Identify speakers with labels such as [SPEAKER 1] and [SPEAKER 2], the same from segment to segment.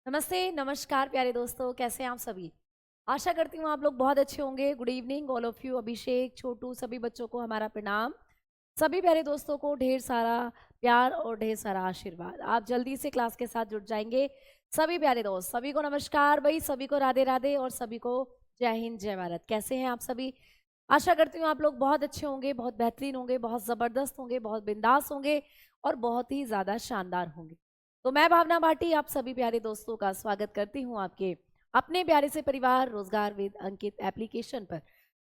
[SPEAKER 1] नमस्ते, नमस्कार प्यारे दोस्तों, कैसे हैं आप सभी? आशा करती हूँ आप लोग बहुत अच्छे होंगे। Good evening all of you. Abhishek, Chhotu, सभी बच्चों को हमारा प्रणाम। सभी प्यारे दोस्तों को ढेर सारा प्यार और ढेर सारा आशीर्वाद। आप जल्दी से क्लास के साथ जुड़ जाएंगे। सभी प्यारे दोस्त, सभी को नमस्कार भाई, सभी को राधे राधे और सभी को जय हिंद, जय भारत। कैसे हैं आप सभी? आशा करती हूँ आप लोग बहुत अच्छे होंगे, बहुत बेहतरीन होंगे, बहुत ज़बरदस्त होंगे, बहुत बिंदास होंगे और बहुत ही ज़्यादा शानदार होंगे। तो मैं भावना भाटी आप सभी प्यारे दोस्तों का स्वागत करती हूँ आपके अपने प्यारे से परिवार रोजगार विद अंकित एप्लीकेशन पर।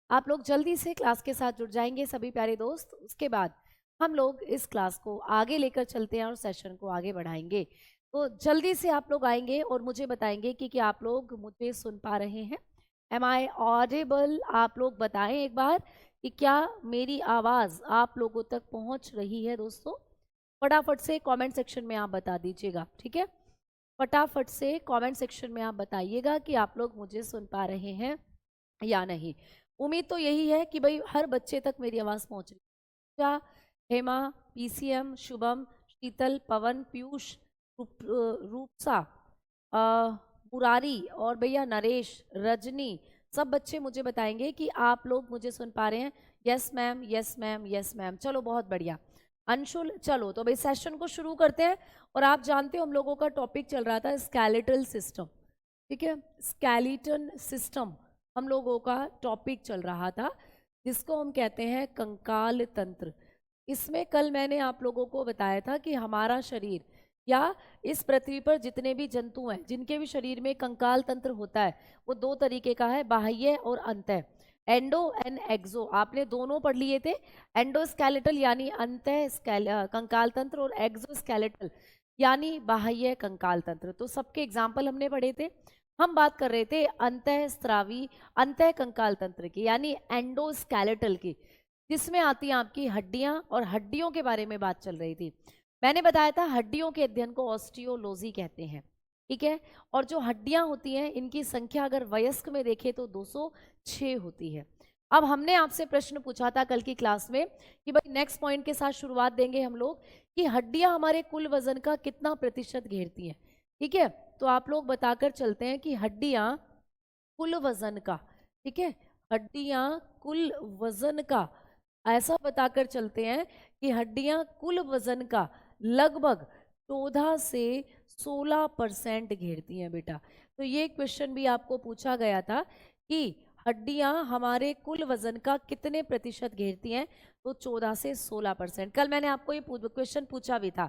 [SPEAKER 1] आप लोग जल्दी से क्लास के साथ जुड़ जाएंगे सभी प्यारे दोस्त। उसके बाद हम लोग इस क्लास को आगे लेकर चलते हैं और सेशन को आगे बढ़ाएंगे। तो जल्दी से आप लोग आएंगे और मुझे बताएंगे कि क्या आप लोग मुझे सुन पा रहे हैं। Am I audible? आप लोग बताएं एक बार कि क्या मेरी आवाज़ आप लोगों तक पहुंच रही है दोस्तों। फटाफट से कमेंट सेक्शन में आप बता दीजिएगा, ठीक है? फटाफट से कमेंट सेक्शन में आप बताइएगा कि आप लोग मुझे सुन पा रहे हैं या नहीं। उम्मीद तो यही है कि भाई हर बच्चे तक मेरी आवाज़ पहुंच रही है। क्या हेमा, पीसीएम, शुभम, शीतल, पवन, पीयूष, रूपसा, अ, मुरारी और भैया नरेश, रजनी, सब बच्चे मुझे बताएंगे कि आप लोग मुझे सुन पा रहे हैं। Yes ma'am, yes ma'am, yes ma'am. चलो बहुत बढ़िया। अंशुल, चलो तो भाई सेशन को शुरू करते हैं। और आप जानते हो हम लोगों का टॉपिक चल रहा था स्केलेटल सिस्टम, ठीक है? स्केलेटन सिस्टम हम लोगों का टॉपिक चल रहा था, जिसको हम कहते हैं कंकाल तंत्र। इसमें कल मैंने आप लोगों को बताया था कि हमारा शरीर या इस पृथ्वी पर जितने भी जंतु हैं जिनके भी शरीर में कंकाल तंत्र होता है वो दो तरीके का है, बाह्य और अंतः। एंडो एंड एक्सो आपने दोनों पढ़ लिए थे। एंडोस्केलेटल यानी कंकाल तंत्र और एक्सोस्केलेटल यानी बाह्य कंकाल तंत्र। तो सबके एग्जाम्पल हमने पढ़े थे। हम बात कर रहे थे अंतःस्रावी अंतः कंकाल तंत्र की यानी एंडोस्केलेटल की, जिसमें आती हैं आपकी हड्डियां और हड्डियों के बारे में बात चल रही थी। मैंने बताया था हड्डियों के अध्ययन को ऑस्टियोलॉजी कहते हैं, ठीक है? और जो हड्डियां होती हैं इनकी संख्या अगर वयस्क में देखें तो 206 होती है। अब हमने आपसे प्रश्न पूछा था कल की क्लास में कि भाई नेक्स्ट पॉइंट के साथ शुरुआत देंगे हम लोग कि हड्डियां हमारे कुल वजन का कितना प्रतिशत घेरती हैं, ठीक है? तो आप लोग बताकर चलते हैं कि हड्डियां कुल वजन का, ठीक है? हड्डियां कुल वजन का ऐसा बताकर चलते हैं कि हड्डियां कुल वजन का लगभग 14 से 16% घेरती हैं बेटा। तो ये क्वेश्चन भी आपको पूछा गया था कि हड्डियां हमारे कुल वजन का कितने प्रतिशत घेरती हैं, तो 14 से 16%। कल मैंने आपको ये क्वेश्चन पूछा भी था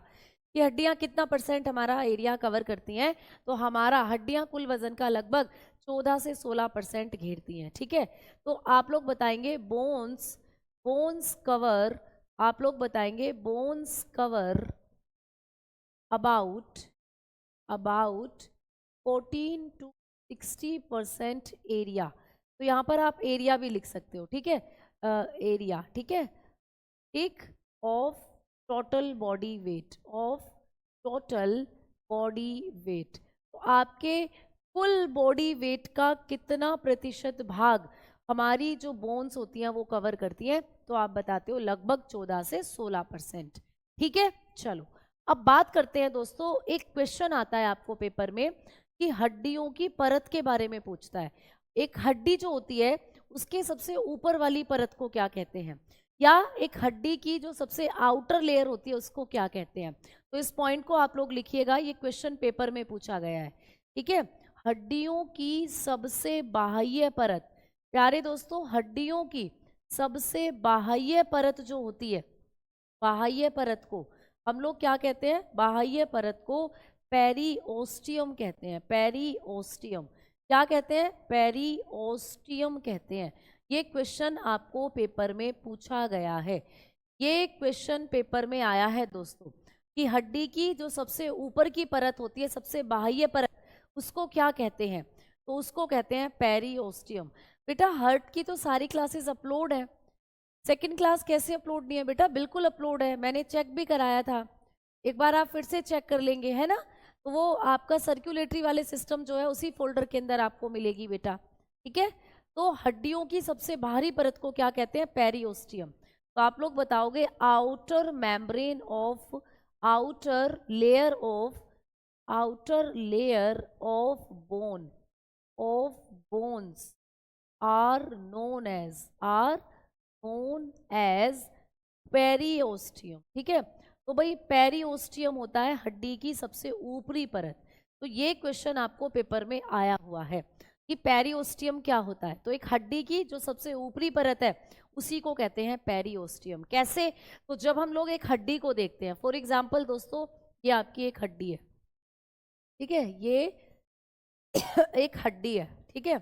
[SPEAKER 1] कि हड्डियां कितना परसेंट हमारा एरिया कवर करती हैं, तो हमारा हड्डियां कुल वजन का लगभग 14 से 16% घेरती हैं, ठीक है? तो आप लोग बताएंगे बोन्स बोन्स कवर आप लोग बताएंगे bones cover about about 14 to 60% area. तो यहाँ पर आप एरिया भी लिख सकते हो, ठीक है? एरिया, ठीक है? एक of total body weight of total body weight. तो आपके कुल बॉडी वेट का कितना प्रतिशत भाग हमारी जो बोन्स होती हैं वो कवर करती हैं, तो आप बताते हो लगभग 14 से 16%, ठीक है? चलो अब बात करते हैं दोस्तों। एक क्वेश्चन आता है आपको पेपर में कि हड्डियों की परत के बारे में पूछता है। एक हड्डी जो होती है उसके सबसे ऊपर वाली परत को क्या कहते हैं, या एक हड्डी की जो सबसे आउटर लेयर होती है उसको क्या कहते हैं? तो इस पॉइंट को आप लोग लिखिएगा, ये क्वेश्चन पेपर में पूछा गया है, ठीक है? हड्डियों की सबसे बाह्य परत, प्यारे दोस्तों, हड्डियों की सबसे बाह्य परत जो होती है, बाह्य परत को हम लोग क्या कहते हैं? बाह्य परत को पेरिओस्टियम कहते हैं। पेरिओस्टियम क्या कहते हैं? पेरिओस्टियम कहते हैं। ये क्वेश्चन आपको पेपर में पूछा गया है। ये क्वेश्चन पेपर में आया है दोस्तों कि हड्डी की जो सबसे ऊपर की परत होती है, सबसे बाह्य परत, उसको क्या कहते हैं? तो उसको कहते हैं पेरिओस्टियम। बेटा हार्ट की तो सारी क्लासेस अपलोड है, सेकंड क्लास कैसे अपलोड नहीं है? बेटा बिल्कुल अपलोड है, मैंने चेक भी कराया था। एक बार आप फिर से चेक कर लेंगे, है ना? तो वो आपका सर्कुलेटरी वाले सिस्टम जो है उसी फोल्डर के अंदर आपको मिलेगी बेटा, ठीक है? तो हड्डियों की सबसे बाहरी परत को क्या कहते हैं? पेरिओस्टियम। तो आप लोग बताओगे outer membrane of outer layer of outer layer of bones are known as periosteum. ठीक है, तो भाई पेरिओस्टियम होता है हड्डी की सबसे ऊपरी परत। तो ये क्वेश्चन आपको पेपर में आया हुआ है कि पेरिओस्टियम क्या होता है। तो एक हड्डी की जो सबसे ऊपरी परत है उसी को कहते हैं पेरिओस्टियम। कैसे? तो जब हम लोग एक हड्डी को देखते हैं, फॉर एग्जाम्पल दोस्तों ये आपकी एक हड्डी है, ठीक है, ये एक हड्डी है, ठीक है।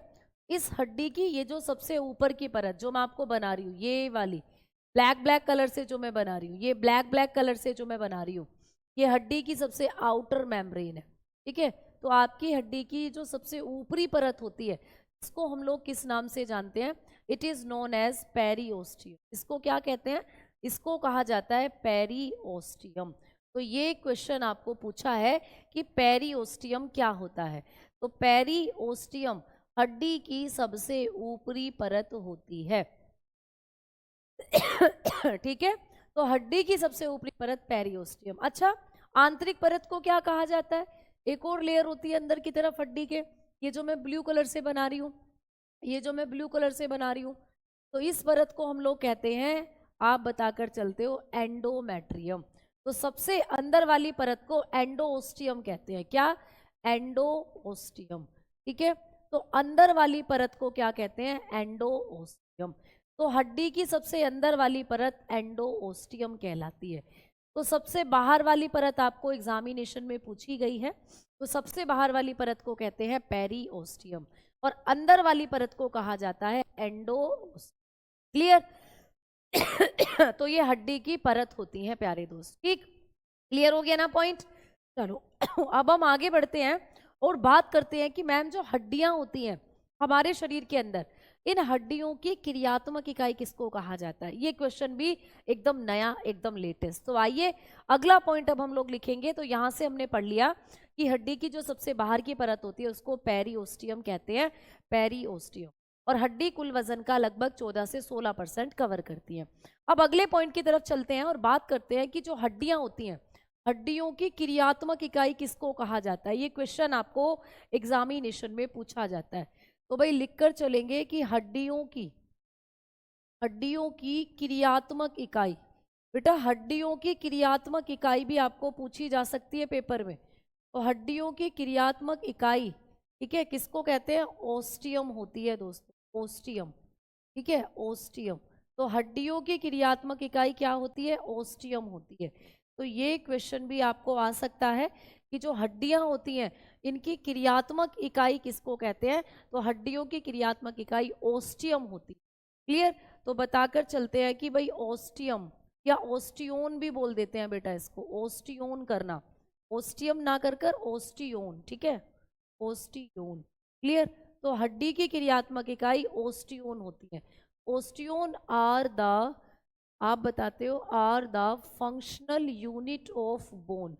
[SPEAKER 1] इस हड्डी की ये जो सबसे ऊपर की परत जो मैं आपको बना रही हूँ, ये वाली ब्लैक कलर से जो मैं बना रही हूँ, ये ब्लैक कलर से जो मैं बना रही हूँ, ये हड्डी की सबसे आउटर मेम्ब्रेन है, ठीक है। तो आपकी हड्डी की जो सबसे ऊपरी परत होती है इसको हम लोग किस नाम से जानते हैं? It is known as periosteum. इसको क्या कहते हैं? इसको कहा जाता है पेरिओस्टियम। तो ये क्वेश्चन आपको पूछा है कि पेरिओस्टियम क्या होता है। तो पेरिओस्टियम हड्डी की सबसे ऊपरी परत होती है, ठीक है। तो हड्डी की सबसे ऊपरी परत पेरिओस्टियम। अच्छा, आंतरिक परत को क्या कहा जाता है? एक और लेयर होती है अंदर की तरफ हड्डी के, ये जो मैं ब्लू कलर से बना रही हूँ, ये जो मैं ब्लू कलर से बना रही हूँ, तो इस परत को हम लोग कहते हैं, आप बताकर चलते हो, एंडोमेट्रियम। तो सबसे अंदर वाली परत को एंडोओस्टियम कहते हैं। क्या? एंडोओस्टियम, ठीक है। तो अंदर वाली परत को क्या कहते हैं? एंडोओस्टियम। तो हड्डी की सबसे अंदर वाली परत एंडोओस्टियम कहलाती है। तो सबसे बाहर वाली परत आपको एग्जामिनेशन में पूछी गई है, तो सबसे बाहर वाली परत को कहते हैं पेरिओस्टियम और अंदर वाली परत को कहा जाता है एंडोओस्टियम। क्लियर? तो ये हड्डी की परत होती है प्यारे दोस्त, ठीक। क्लियर हो गया ना पॉइंट? चलो अब हम आगे बढ़ते हैं और बात करते हैं कि मैम जो हड्डियां होती हैं हमारे शरीर के अंदर, इन हड्डियों की क्रियात्मक इकाई किसको कहा जाता है? ये क्वेश्चन भी एकदम नया, एकदम लेटेस्ट। तो आइए अगला पॉइंट अब हम लोग लिखेंगे। तो यहां से हमने पढ़ लिया कि हड्डी की जो सबसे बाहर की परत होती है उसको पेरिओस्टियम कहते हैं, पेरिओस्टियम। और हड्डी कुल वजन का लगभग 14 से 16% कवर करती है। अब अगले पॉइंट की तरफ चलते हैं और बात करते हैं कि जो हड्डियां होती हैं, हड्डियों की क्रियात्मक इकाई किसको कहा जाता है। ये क्वेश्चन आपको एग्जामिनेशन में पूछा जाता है। तो भाई लिखकर चलेंगे कि हड्डियों की क्रियात्मक इकाई। बेटा हड्डियों की क्रियात्मक इकाई भी आपको पूछी जा सकती है पेपर में। तो हड्डियों की क्रियात्मक इकाई, ठीक है, किसको कहते हैं? ओस्टियम होती है दोस्तों, ओस्टियम, ठीक है, ओस्टियम। तो हड्डियों की क्रियात्मक इकाई क्या होती है? ओस्टियम होती है। तो ये क्वेश्चन भी आपको आ सकता है कि जो हड्डियां होती हैं इनकी क्रियात्मक इकाई किसको कहते हैं? तो हड्डियों की क्रियात्मक इकाई ओस्टियम होती है। क्लियर? तो बताकर चलते हैं कि भाई ओस्टियम या ओस्टियोन भी बोल देते हैं बेटा इसको, ओस्टियोन करना, ओस्टियम ना कर कर ओस्टियोन, ठीक है, ओस्टियोन। क्लियर? तो हड्डी की क्रियात्मक इकाई ओस्टियोन होती है। ओस्टियोन आर द, आप बताते हो, are the functional unit of bone,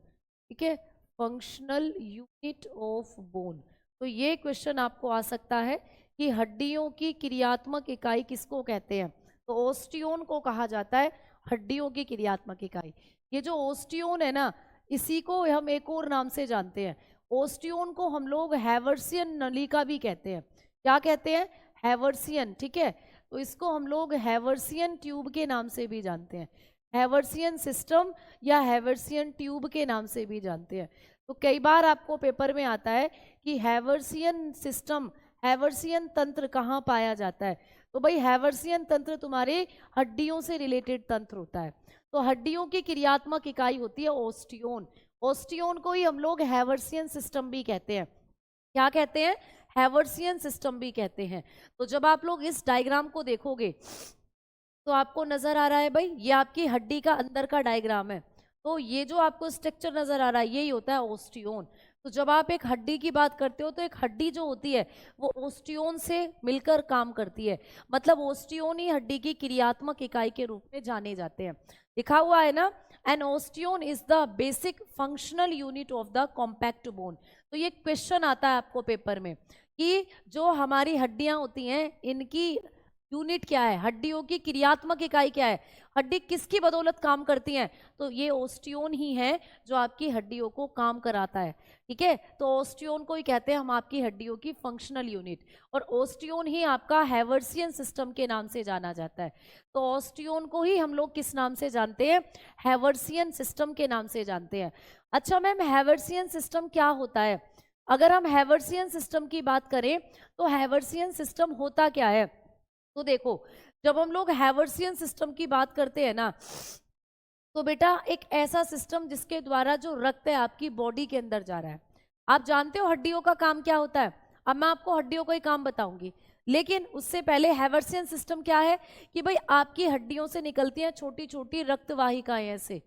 [SPEAKER 1] ठीक है, फंक्शनल यूनिट ऑफ बोन। तो ये क्वेश्चन आपको आ सकता है कि हड्डियों की क्रियात्मक इकाई किसको कहते हैं? तो ओस्टियोन को कहा जाता है हड्डियों की क्रियात्मक इकाई। ये जो ओस्टियोन है ना, इसी को हम एक और नाम से जानते हैं। ओस्टियोन को हम लोग हैवर्सियन नलिका भी कहते हैं। क्या कहते हैं? हैवर्सियन, ठीक है। तो इसको हम लोग हैवर्सियन ट्यूब के नाम से भी जानते हैं, हैवर्सियन सिस्टम या हैवर्सियन ट्यूब के नाम से भी जानते हैं। तो कई बार आपको पेपर में आता है कि हैवर्सियन सिस्टम, हैवर्सियन तंत्र कहाँ पाया जाता है? तो भाई हैवर्सियन तंत्र तुम्हारे हड्डियों से रिलेटेड तंत्र होता है। तो हड्डियों की क्रियात्मक इकाई होती है ओस्टियोन। ओस्टियोन को ही हम लोग हैवर्सियन सिस्टम भी कहते हैं। क्या कहते हैं? हैवर्सियन सिस्टम भी कहते हैं। तो जब आप लोग इस डायग्राम को देखोगे तो आपको नजर आ रहा है भाई, ये आपकी हड्डी का अंदर का डायग्राम है। तो ये जो आपको स्ट्रक्चर नजर आ रहा है यही होता है ओस्टियोन। तो जब आप एक हड्डी की बात करते हो तो एक हड्डी जो होती है वो ओस्टियोन से मिलकर काम करती है। मतलब ओस्टियोन ही हड्डी की क्रियात्मक इकाई के रूप में जाने जाते हैं। लिखा हुआ है ना, an osteon is the basic functional unit of the compact bone. तो ये क्वेश्चन आता है आपको पेपर में कि जो हमारी हड्डियां होती हैं इनकी यूनिट क्या है, हड्डियों की क्रियात्मक इकाई क्या है, हड्डी किसकी बदौलत काम करती हैं, तो ये ओस्टियोन ही है जो आपकी हड्डियों को काम कराता है। ठीक है, तो ओस्टियोन को ही कहते हैं हम आपकी हड्डियों की फंक्शनल यूनिट, और ओस्टियोन ही आपका हैवर्सियन सिस्टम के नाम से जाना जाता है। तो ओस्टियोन को ही हम लोग किस नाम से जानते हैं, हैवर्सियन सिस्टम के नाम से जानते हैं। अच्छा मैम, हैवर्सियन सिस्टम क्या होता है? अगर हम हैवर्सियन सिस्टम की बात करें तो हैवर्सियन सिस्टम होता क्या है? तो देखो, जब हम लोग हैवर्सियन सिस्टम की बात करते हैं ना, तो बेटा एक ऐसा सिस्टम जिसके द्वारा जो रक्त है आपकी बॉडी के अंदर जा रहा है। आप जानते हो हड्डियों का काम क्या होता है? अब मैं आपको हड्डियों का ही काम बताऊंगी, लेकिन उससे पहले हैवर्सियन सिस्टम क्या है कि भाई आपकी हड्डियों से निकलती हैं छोटी छोटी रक्तवाहिकाएं, ऐसे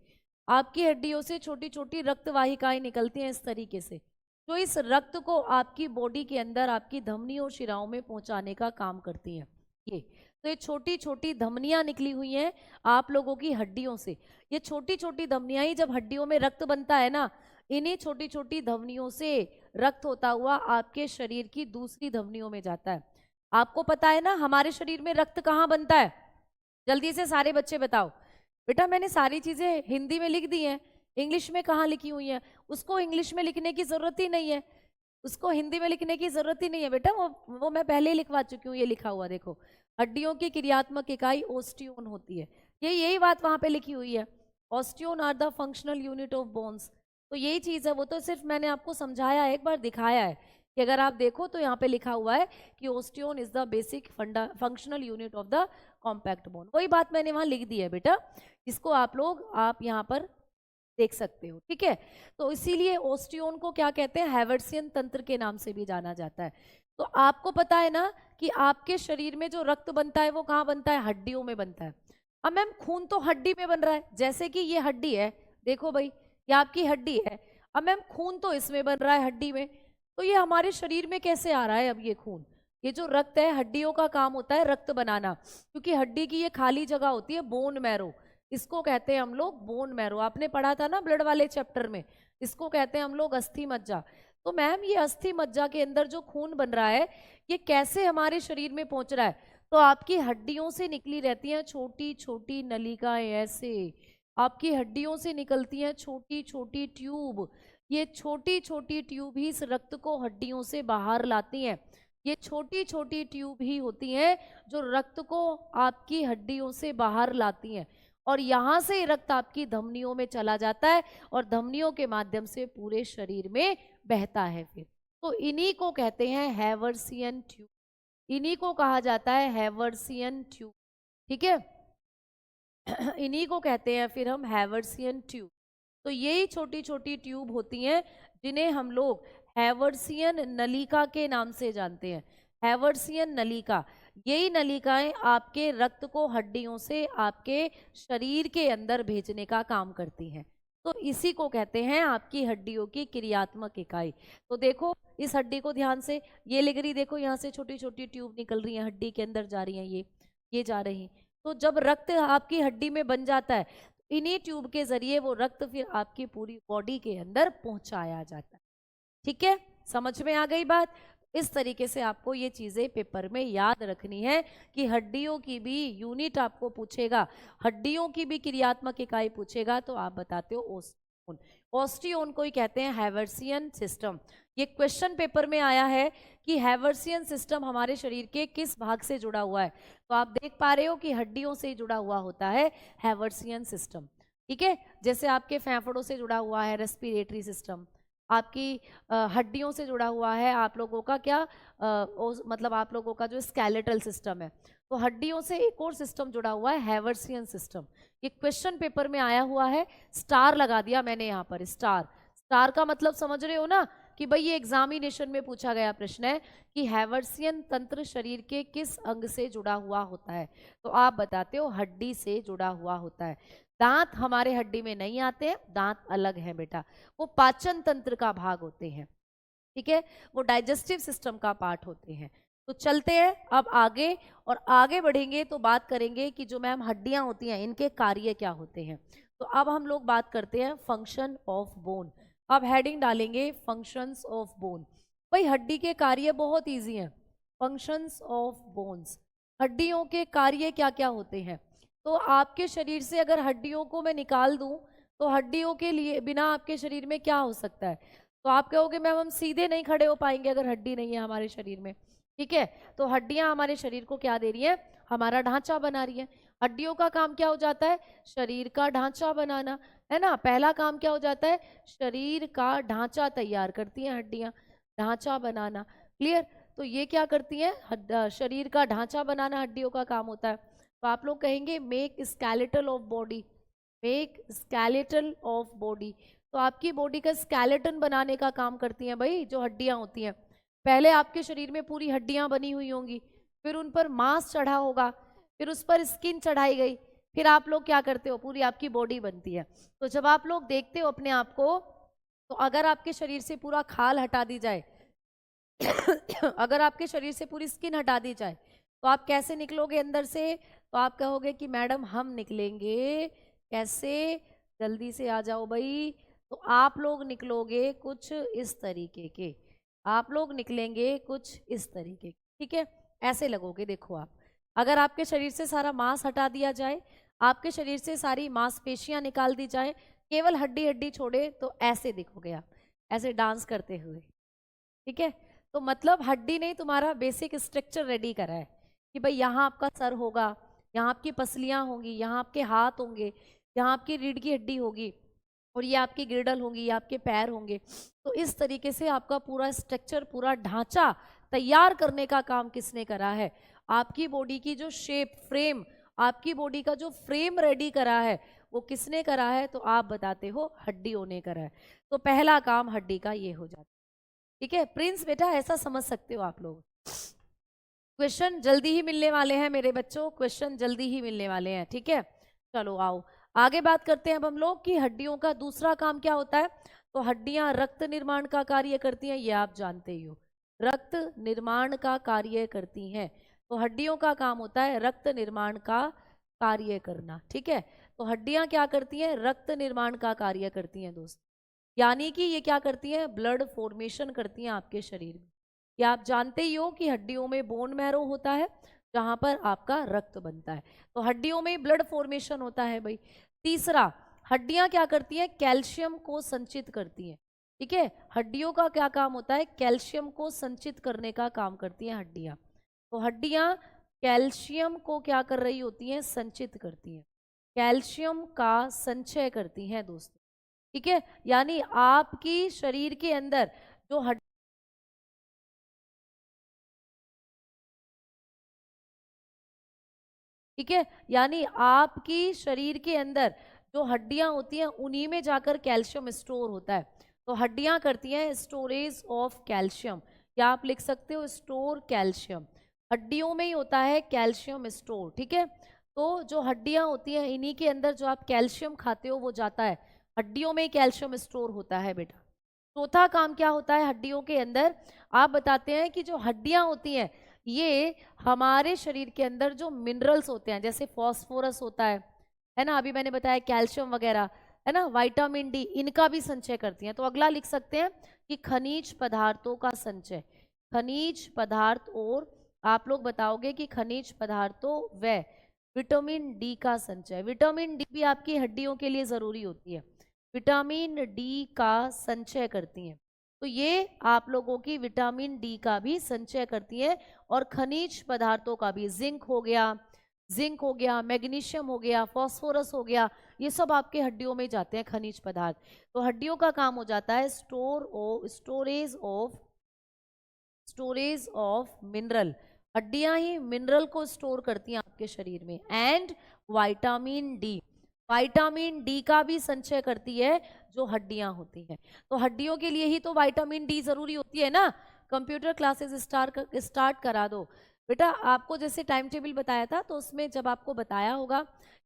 [SPEAKER 1] आपकी हड्डियों से छोटी छोटी रक्तवाहिकाएं निकलती हैं इस तरीके से, जो इस रक्त को आपकी बॉडी के अंदर आपकी धमनियों और शिराओं में पहुंचाने का काम करती हैं। ये छोटी छोटी धमनियां निकली हुई हैं आप लोगों की हड्डियों से। ये छोटी छोटी धमनियां ही, जब हड्डियों में रक्त बनता है ना, इन्हीं छोटी छोटी धमनियों से रक्त होता हुआ आपके शरीर की दूसरी धमनियों में जाता है। आपको पता है ना हमारे शरीर में रक्त कहाँ बनता है? जल्दी से सारे बच्चे बताओ। बेटा मैंने सारी चीजें हिंदी में लिख दी हैं, इंग्लिश में कहाँ लिखी हुई हैं? उसको इंग्लिश में लिखने की जरूरत ही नहीं है, उसको हिंदी में लिखने की जरूरत ही नहीं है बेटा, वो मैं पहले ही लिखवा चुकी हूँ। ये लिखा हुआ देखो, हड्डियों की क्रियात्मक इकाई ओस्टियोन होती है, यही बात वहां पे लिखी हुई है। Osteon are the functional unit of bones. तो यही चीज है, वो तो सिर्फ मैंने आपको समझाया है, एक बार दिखाया है कि अगर आप देखो तो यहाँ पे लिखा हुआ है कि osteon is the basic functional unit of the compact bone. वही बात मैंने वहां लिख दी है बेटा, इसको आप यहाँ पर देख सकते हो। ठीक है, तो इसीलिए ओस्टियोन को क्या कहते हैं, हैवर्सियन तंत्र के नाम से भी जाना जाता है। तो आपको पता है ना कि आपके शरीर में जो रक्त बनता है वो कहाँ बनता है, हड्डियों में बनता है। अब मैम खून तो हड्डी में बन रहा है, जैसे कि ये हड्डी है, देखो भाई ये आपकी हड्डी है, अब मैम खून तो इसमें बन रहा है हड्डी में, तो ये हमारे शरीर में कैसे आ रहा है? अब ये खून, ये जो रक्त है, हड्डियों का काम होता है रक्त बनाना, क्योंकि हड्डी की ये खाली जगह होती है बोन मैरो, इसको कहते हैं हम लोग बोन मैरो। आपने पढ़ा था ना ब्लड वाले चैप्टर में, इसको कहते हैं हम लोग अस्थि मज्जा। तो मैम ये अस्थि मज्जा के अंदर जो खून बन रहा है ये कैसे हमारे शरीर में पहुंच रहा है? तो आपकी हड्डियों से निकली रहती हैं छोटी छोटी नलिकाएं, ऐसे आपकी हड्डियों से निकलती हैं छोटी छोटी ट्यूब, ये छोटी छोटी ट्यूब ही इस रक्त को हड्डियों से बाहर लाती हैं। ये छोटी छोटी ट्यूब ही होती हैं जो रक्त को आपकी हड्डियों से बाहर लाती हैं, और यहां से रक्त आपकी धमनियों में चला जाता है और धमनियों के माध्यम से पूरे शरीर में बहता है। फिर तो इन्हीं को कहते हैं हैवर्सियन ट्यूब, इन्हीं को कहा जाता है हैवर्सियन ट्यूब। ठीक है, इन्हीं को कहते हैं फिर हम हैवर्सियन ट्यूब। तो यही छोटी छोटी ट्यूब होती हैं जिन्हें हम लोग हैवर्सियन नलिका के नाम से जानते हैं। हैवर्सियन नलिका, यही नलिकाएं आपके रक्त को हड्डियों से आपके शरीर के अंदर भेजने का काम करती हैं। तो इसी को कहते हैं आपकी हड्डियों की क्रियात्मक इकाई। तो देखो इस हड्डी को ध्यान से, ये लिख रही, देखो यहाँ से छोटी छोटी ट्यूब निकल रही हैं हड्डी के अंदर जा रही हैं, ये जा रही। तो जब रक्त आपकी हड्डी में बन जाता है, इन्हीं ट्यूब के जरिए वो रक्त फिर आपकी पूरी बॉडी के अंदर पहुंचाया जाता है। ठीक है, समझ में आ गई बात? इस तरीके से आपको ये चीजें पेपर में याद रखनी है कि हड्डियों की भी यूनिट आपको पूछेगा, हड्डियों की भी क्रियात्मक इकाई पूछेगा, तो आप बताते हो ओस्टियोन। ओस्टियोन को ही कहते हैं हैवर्सियन सिस्टम। ये क्वेश्चन पेपर में आया है कि हैवर्सियन सिस्टम हमारे शरीर के किस भाग से जुड़ा हुआ है, तो आप देख पा रहे हो कि हड्डियों से जुड़ा हुआ होता है हैवर्सियन सिस्टम। ठीक है, जैसे आपके फेफड़ों से जुड़ा हुआ है रेस्पिरेटरी सिस्टम, आपकी हड्डियों से जुड़ा हुआ है आप लोगों का क्या मतलब आप लोगों का जो स्केलेटल सिस्टम है, तो हड्डियों से एक और सिस्टम जुड़ा हुआ है हैवर्सियन सिस्टम। ये क्वेश्चन पेपर में आया हुआ है, स्टार लगा दिया मैंने यहाँ पर, स्टार। स्टार का मतलब समझ रहे हो ना कि भाई ये एग्जामिनेशन में पूछा गया प्रश्न है कि हैवर्सियन तंत्र शरीर के किस अंग से जुड़ा हुआ होता है, तो आप बताते हो हड्डी से जुड़ा हुआ होता है। दांत हमारे हड्डी में नहीं आते हैं, दांत अलग है बेटा, वो पाचन तंत्र का भाग होते हैं। ठीक है, वो डाइजेस्टिव सिस्टम का पार्ट होते हैं। तो चलते हैं अब आगे, और आगे बढ़ेंगे तो बात करेंगे कि जो मैम हड्डियां होती हैं इनके कार्य क्या होते हैं। तो अब हम लोग बात करते हैं फंक्शन ऑफ बोन। अब हेडिंग डालेंगे फंक्शंस ऑफ बोन। भाई हड्डी के कार्य बहुत इजी हैं, फंक्शंस ऑफ बोन्स। हड्डियों के कार्य क्या क्या होते हैं। तो आपके शरीर से अगर हड्डियों को मैं निकाल दूं तो हड्डियों के लिए बिना आपके शरीर में क्या हो सकता है। तो आप कहोगे मैम हम सीधे नहीं खड़े हो पाएंगे अगर हड्डी नहीं है हमारे शरीर में। ठीक है, तो हड्डियां हमारे शरीर को क्या दे रही है, हमारा ढांचा बना रही है। हड्डियों का काम क्या हो जाता है, शरीर का ढांचा बनाना, है ना। पहला काम क्या हो जाता है, शरीर का ढांचा तैयार करती हैं हड्डियां, ढांचा बनाना। क्लियर। तो ये क्या करती हैं, शरीर का ढांचा बनाना हड्डियों का काम होता है। तो आप लोग कहेंगे make skeletal of body, make skeletal of body. तो आपकी बॉडी का स्केलेटन बनाने का काम करती हैं भाई जो हड्डियां होती हैं। पहले आपके शरीर में पूरी हड्डियां बनी हुई होंगी, फिर उन पर मांस चढ़ा होगा, फिर उस पर स्किन चढ़ाई गई, फिर आप लोग क्या करते हो, पूरी आपकी बॉडी बनती है। तो जब आप लोग देखते हो अपने आप को, तो अगर आपके शरीर से पूरा खाल हटा दी जाए अगर आपके शरीर से पूरी स्किन हटा दी जाए तो आप कैसे निकलोगे अंदर से। तो आप कहोगे कि मैडम हम निकलेंगे कैसे, जल्दी से आ जाओ भाई। तो आप लोग निकलोगे कुछ इस तरीके के, आप लोग निकलेंगे कुछ इस तरीके के। ठीक है, ऐसे लगोगे। देखो आप, अगर आपके शरीर से सारा मांस हटा दिया जाए, आपके शरीर से सारी मांसपेशियां निकाल दी जाए, केवल हड्डी हड्डी छोड़े, तो ऐसे दिखोगे आप, ऐसे डांस करते हुए। ठीक है, तो मतलब हड्डी ने तुम्हारा बेसिक स्ट्रक्चर रेडी करा है कि भाई यहाँ आपका सर होगा, यहाँ आपकी पसलियां होंगी, यहाँ आपके हाथ होंगे, यहाँ आपकी रीढ़ की हड्डी होगी, और ये आपकी गिरडल होंगी, ये आपके पैर होंगे। तो इस तरीके से आपका पूरा स्ट्रक्चर, पूरा ढांचा तैयार करने का काम किसने करा है, आपकी बॉडी की जो शेप, फ्रेम, आपकी बॉडी का जो फ्रेम रेडी करा है वो किसने करा है। तो आप बताते हो हड्डियों ने करा है। तो पहला काम हड्डी का ये हो जाता है। ठीक है प्रिंस बेटा, ऐसा समझ सकते हो आप लोग। क्वेश्चन जल्दी ही मिलने वाले हैं मेरे बच्चों, क्वेश्चन जल्दी ही मिलने वाले हैं। ठीक है, चलो आओ आगे बात करते हैं अब हम लोग कि हड्डियों का दूसरा काम क्या होता है। तो हड्डियां रक्त निर्माण का कार्य करती हैं, ये आप जानते ही हो, रक्त निर्माण का कार्य करती हैं। तो हड्डियों का काम होता है रक्त निर्माण का कार्य करना। ठीक है, तो हड्डियां क्या करती हैं, रक्त निर्माण का कार्य करती हैं दोस्त। यानी कि ये क्या करती हैं, ब्लड फॉर्मेशन करती हैं आपके शरीर में। ये आप जानते ही हो कि हड्डियों में बोन मैरो होता है जहां पर आपका रक्त बनता है, तो हड्डियों में ब्लड फॉर्मेशन होता है भाई। तीसरा, हड्डियां क्या करती हैं, कैल्शियम को संचित करती हैं। ठीक है, हड्डियों का क्या काम होता है, कैल्शियम को संचित करने का काम करती हैं हड्डियां। तो हड्डियां कैल्शियम को क्या कर रही होती हैं, संचित करती हैं, कैल्शियम का संचय करती हैं दोस्तों। ठीक है, यानी आपकी शरीर के अंदर जो ठीक है, यानी आपकी शरीर के अंदर जो हड्डियां होती हैं उन्हीं में जाकर कैल्शियम स्टोर होता है। तो हड्डियां करती हैं स्टोरेज ऑफ कैल्शियम, या आप लिख सकते हो स्टोर कैल्शियम। हड्डियों में ही होता है कैल्शियम स्टोर। ठीक है, तो जो हड्डियां होती हैं इन्हीं के अंदर जो आप कैल्शियम खाते हो वो जाता है, हड्डियों में ही कैल्शियम स्टोर होता है बेटा। चौथा काम क्या होता है हड्डियों के अंदर, आप बताते हैं कि जो हड्डियां होती हैं ये हमारे शरीर के अंदर जो मिनरल्स होते हैं, जैसे फॉस्फोरस होता है ना, अभी मैंने बताया कैल्शियम वगैरह, है ना, विटामिन डी, इनका भी संचय करती हैं। तो अगला लिख सकते हैं कि खनिज पदार्थों का संचय, खनिज पदार्थ, और आप लोग बताओगे कि खनिज पदार्थों व विटामिन डी का संचय। विटामिन डी भी आपकी हड्डियों के लिए जरूरी होती है, विटामिन डी का संचय करती हैं। तो ये आप लोगों की विटामिन डी का भी संचय करती है, और खनिज पदार्थों का भी, जिंक हो गया, मैग्नीशियम हो गया, फॉस्फोरस हो गया, ये सब आपके हड्डियों में जाते हैं खनिज पदार्थ। तो हड्डियों का काम हो जाता है स्टोरेज ऑफ मिनरल, हड्डियां ही मिनरल को स्टोर करती हैं आपके शरीर में। एंड विटामिन डी का भी संचय करती है जो हड्डियां होती हैं। तो हड्डियों के लिए ही तो विटामिन डी जरूरी होती है ना। कंप्यूटर क्लासेस स्टार्ट करा दो बेटा, आपको जैसे टाइम टेबल बताया था तो उसमें जब आपको बताया होगा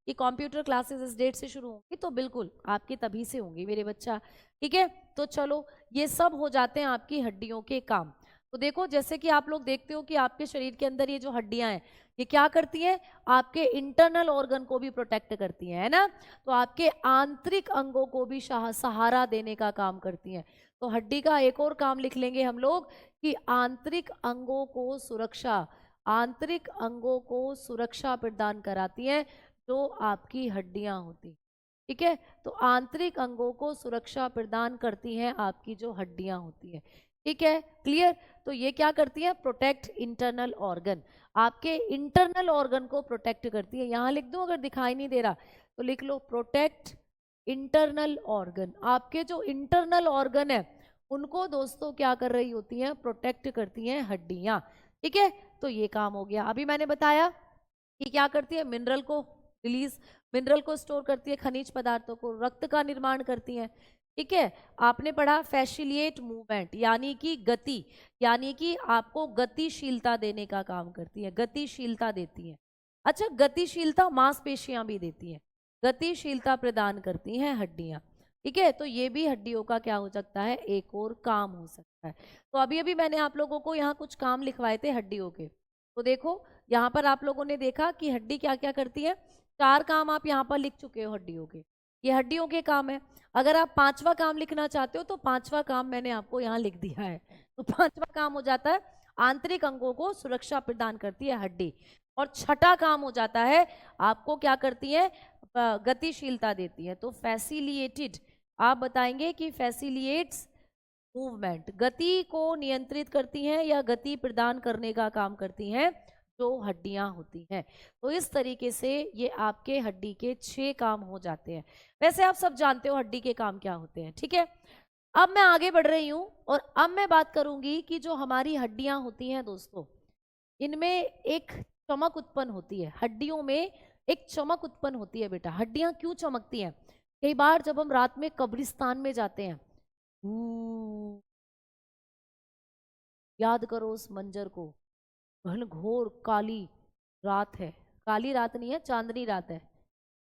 [SPEAKER 1] कि कंप्यूटर क्लासेस इस डेट से शुरू होंगी, तो बिल्कुल आपकी तभी से होंगी मेरे बच्चा। ठीक है, तो चलो ये सब हो जाते हैं आपकी हड्डियों के काम। तो देखो जैसे कि आप लोग देखते हो कि आपके शरीर के अंदर ये जो हड्डियां हैं ये क्या करती हैं, आपके इंटरनल ऑर्गन को भी प्रोटेक्ट करती हैं, है ना। तो आपके आंतरिक अंगों को भी सहारा देने का काम करती हैं। तो हड्डी का एक और काम लिख लेंगे हम लोग कि आंतरिक अंगों को सुरक्षा, आंतरिक अंगों को सुरक्षा प्रदान कराती हैं जो आपकी हड्डियां होती, ठीक है। तो आंतरिक अंगों को सुरक्षा प्रदान करती हैं आपकी जो हड्डियां होती हैं, ठीक है, क्लियर। तो ये क्या करती है, प्रोटेक्ट इंटरनल ऑर्गन, आपके इंटरनल ऑर्गन को प्रोटेक्ट करती है। यहां लिख दूं, अगर दिखाई नहीं दे रहा तो लिख लो, प्रोटेक्ट इंटरनल ऑर्गन। आपके जो इंटरनल ऑर्गन है उनको दोस्तों क्या कर रही होती हैं, प्रोटेक्ट करती हैं हड्डियां, ठीक है। तो ये काम हो गया। अभी मैंने बताया कि क्या करती है, मिनरल को रिलीज, मिनरल को स्टोर करती है, खनिज पदार्थों को, रक्त का निर्माण करती है, ठीक है। आपने पढ़ा फैसिलिएट मूवमेंट, यानी कि गति, यानी कि आपको गतिशीलता देने का काम करती है, गतिशीलता देती है। अच्छा, गतिशीलता मांसपेशियां भी देती हैं, गतिशीलता प्रदान करती हैं हड्डियां, ठीक है। तो ये भी हड्डियों का क्या हो सकता है, एक और काम हो सकता है। तो अभी अभी मैंने आप लोगों को यहाँ कुछ काम लिखवाए थे हड्डियों के, तो देखो यहाँ पर आप लोगों ने देखा कि हड्डी क्या क्या करती है, 4 काम आप यहाँ पर लिख चुके हो हड्डियों के, ये हड्डियों के काम है। अगर आप 5वां काम लिखना चाहते हो तो 5वां काम मैंने आपको यहाँ लिख दिया है। तो 5वां काम हो जाता है, आंतरिक अंगों को सुरक्षा प्रदान करती है हड्डी। और 6ठा काम हो जाता है, आपको क्या करती है, गतिशीलता देती है। तो फैसिलिएटेड, आप बताएंगे कि फैसिलिएट्स मूवमेंट, गति को नियंत्रित करती हैं या गति प्रदान करने का काम करती हैं जो हड्डियां होती हैं। तो इस तरीके से ये आपके हड्डी के 6 काम हो जाते हैं। वैसे आप सब जानते हो हड्डी के काम क्या होते हैं, ठीक है। अब मैं आगे बढ़ रही हूं और अब मैं बात करूंगी कि जो हमारी हड्डियां होती हैं दोस्तों, इनमें एक चमक उत्पन्न होती है, हड्डियों में एक चमक उत्पन्न होती है। बेटा हड्डियां क्यों चमकती हैं, कई बार जब हम रात में कब्रिस्तान में जाते हैं, याद करो उस मंजर को, घनघोर काली रात है, काली रात नहीं है, चांदनी रात है,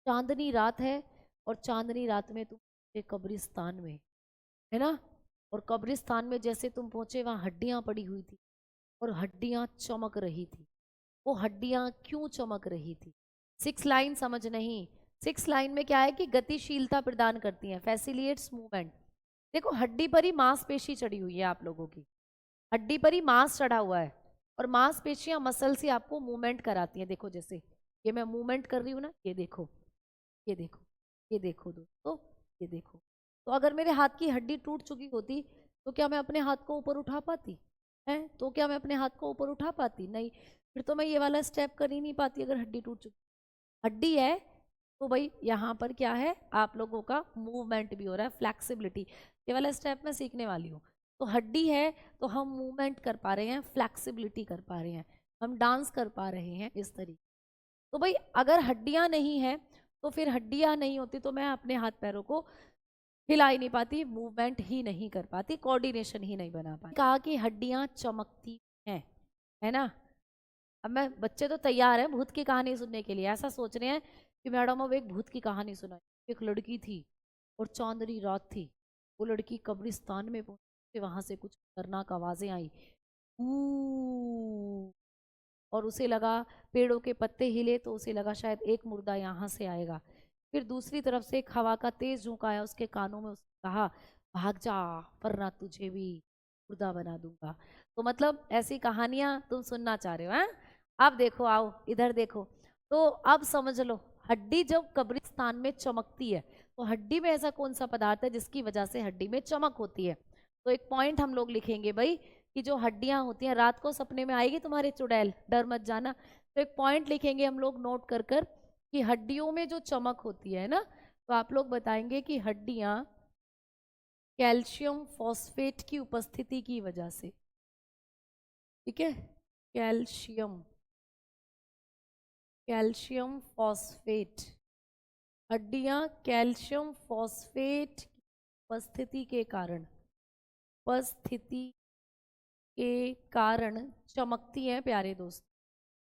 [SPEAKER 1] चांदनी रात है। और चांदनी रात में तुम पहुंचे कब्रिस्तान में, है ना, और कब्रिस्तान में जैसे तुम पहुंचे वहां हड्डियां पड़ी हुई थी और हड्डियां चमक रही थी। वो हड्डियां क्यों चमक रही थी, 6 लाइन समझ नहीं, 6 लाइन में क्या है कि गतिशीलता प्रदान करती हैं, फैसिलिएट्स मूवमेंट। देखो हड्डी पर ही मांसपेशी चढ़ी हुई है आप लोगों की, हड्डी पर ही मांस चढ़ा हुआ है और मांसपेशियां मसल से आपको मूवमेंट कराती हैं। देखो जैसे ये मैं मूवमेंट कर रही हूँ ना, ये देखो, ये देखो, ये देखो दोस्तों, ये देखो। तो अगर मेरे हाथ की हड्डी टूट चुकी होती तो क्या मैं अपने हाथ को ऊपर उठा पाती है, तो क्या मैं अपने हाथ को ऊपर उठा पाती, नहीं, फिर तो मैं ये वाला स्टेप कर ही नहीं पाती अगर हड्डी टूट चुकी। हड्डी है तो भाई यहाँ पर क्या है, आप लोगों का मूवमेंट भी हो रहा है, फ्लैक्सिबिलिटी, ये वाला स्टेप मैं सीखने वाली हूँ। तो हड्डी है तो हम मूवमेंट कर पा रहे हैं, फ्लैक्सिबिलिटी कर पा रहे हैं, हम डांस कर पा रहे हैं इस तरीके। तो भाई अगर हड्डियां नहीं है तो फिर हड्डियां नहीं होती तो मैं अपने हाथ पैरों को हिला ही नहीं पाती, मूवमेंट ही नहीं कर पाती, कोऑर्डिनेशन ही नहीं बना पाती। कहा कि हड्डियां चमकती हैं, है ना। अब मैं, बच्चे तो तैयार हैं भूत की कहानी सुनने के लिए, ऐसा सोच रहे हैं कि मैडम अब एक भूत की कहानी सुनाई। एक लड़की थी और चांदनी रात थी, वो लड़की कब्रिस्तान में पहुंची, वहां से कुछ खतरनाक आवाजें आई, और उसे लगा, पेड़ों के पत्ते हिले तो उसे लगा शायद एक मुर्दा यहाँ से आएगा। फिर दूसरी तरफ से एक हवा का तेज झोंका आया उसके कानों में, उसने कहा भाग जा वरना तुझे भी मुर्दा बना दूंगा। तो मतलब ऐसी कहानियां तुम सुनना चाह रहे हो, हैं? अब देखो, आओ इधर देखो। तो अब समझ लो, हड्डी जब कब्रिस्तान में चमकती है तो हड्डी में ऐसा कौन सा पदार्थ है जिसकी वजह से हड्डी में चमक होती है। तो एक पॉइंट हम लोग लिखेंगे भाई कि जो हड्डियां होती हैं, रात को सपने में आएगी तुम्हारे चुड़ैल, डर मत जाना। तो एक पॉइंट लिखेंगे हम लोग नोट कर कर कि हड्डियों में जो चमक होती है ना, तो आप लोग बताएंगे कि हड्डियां कैल्शियम फॉस्फेट की उपस्थिति की वजह से, ठीक है, कैल्शियम, कैल्शियम फॉस्फेट, हड्डियां कैल्शियम फॉस्फेट की उपस्थिति के कारण, उपस्थिति के कारण चमकती हैं प्यारे दोस्त।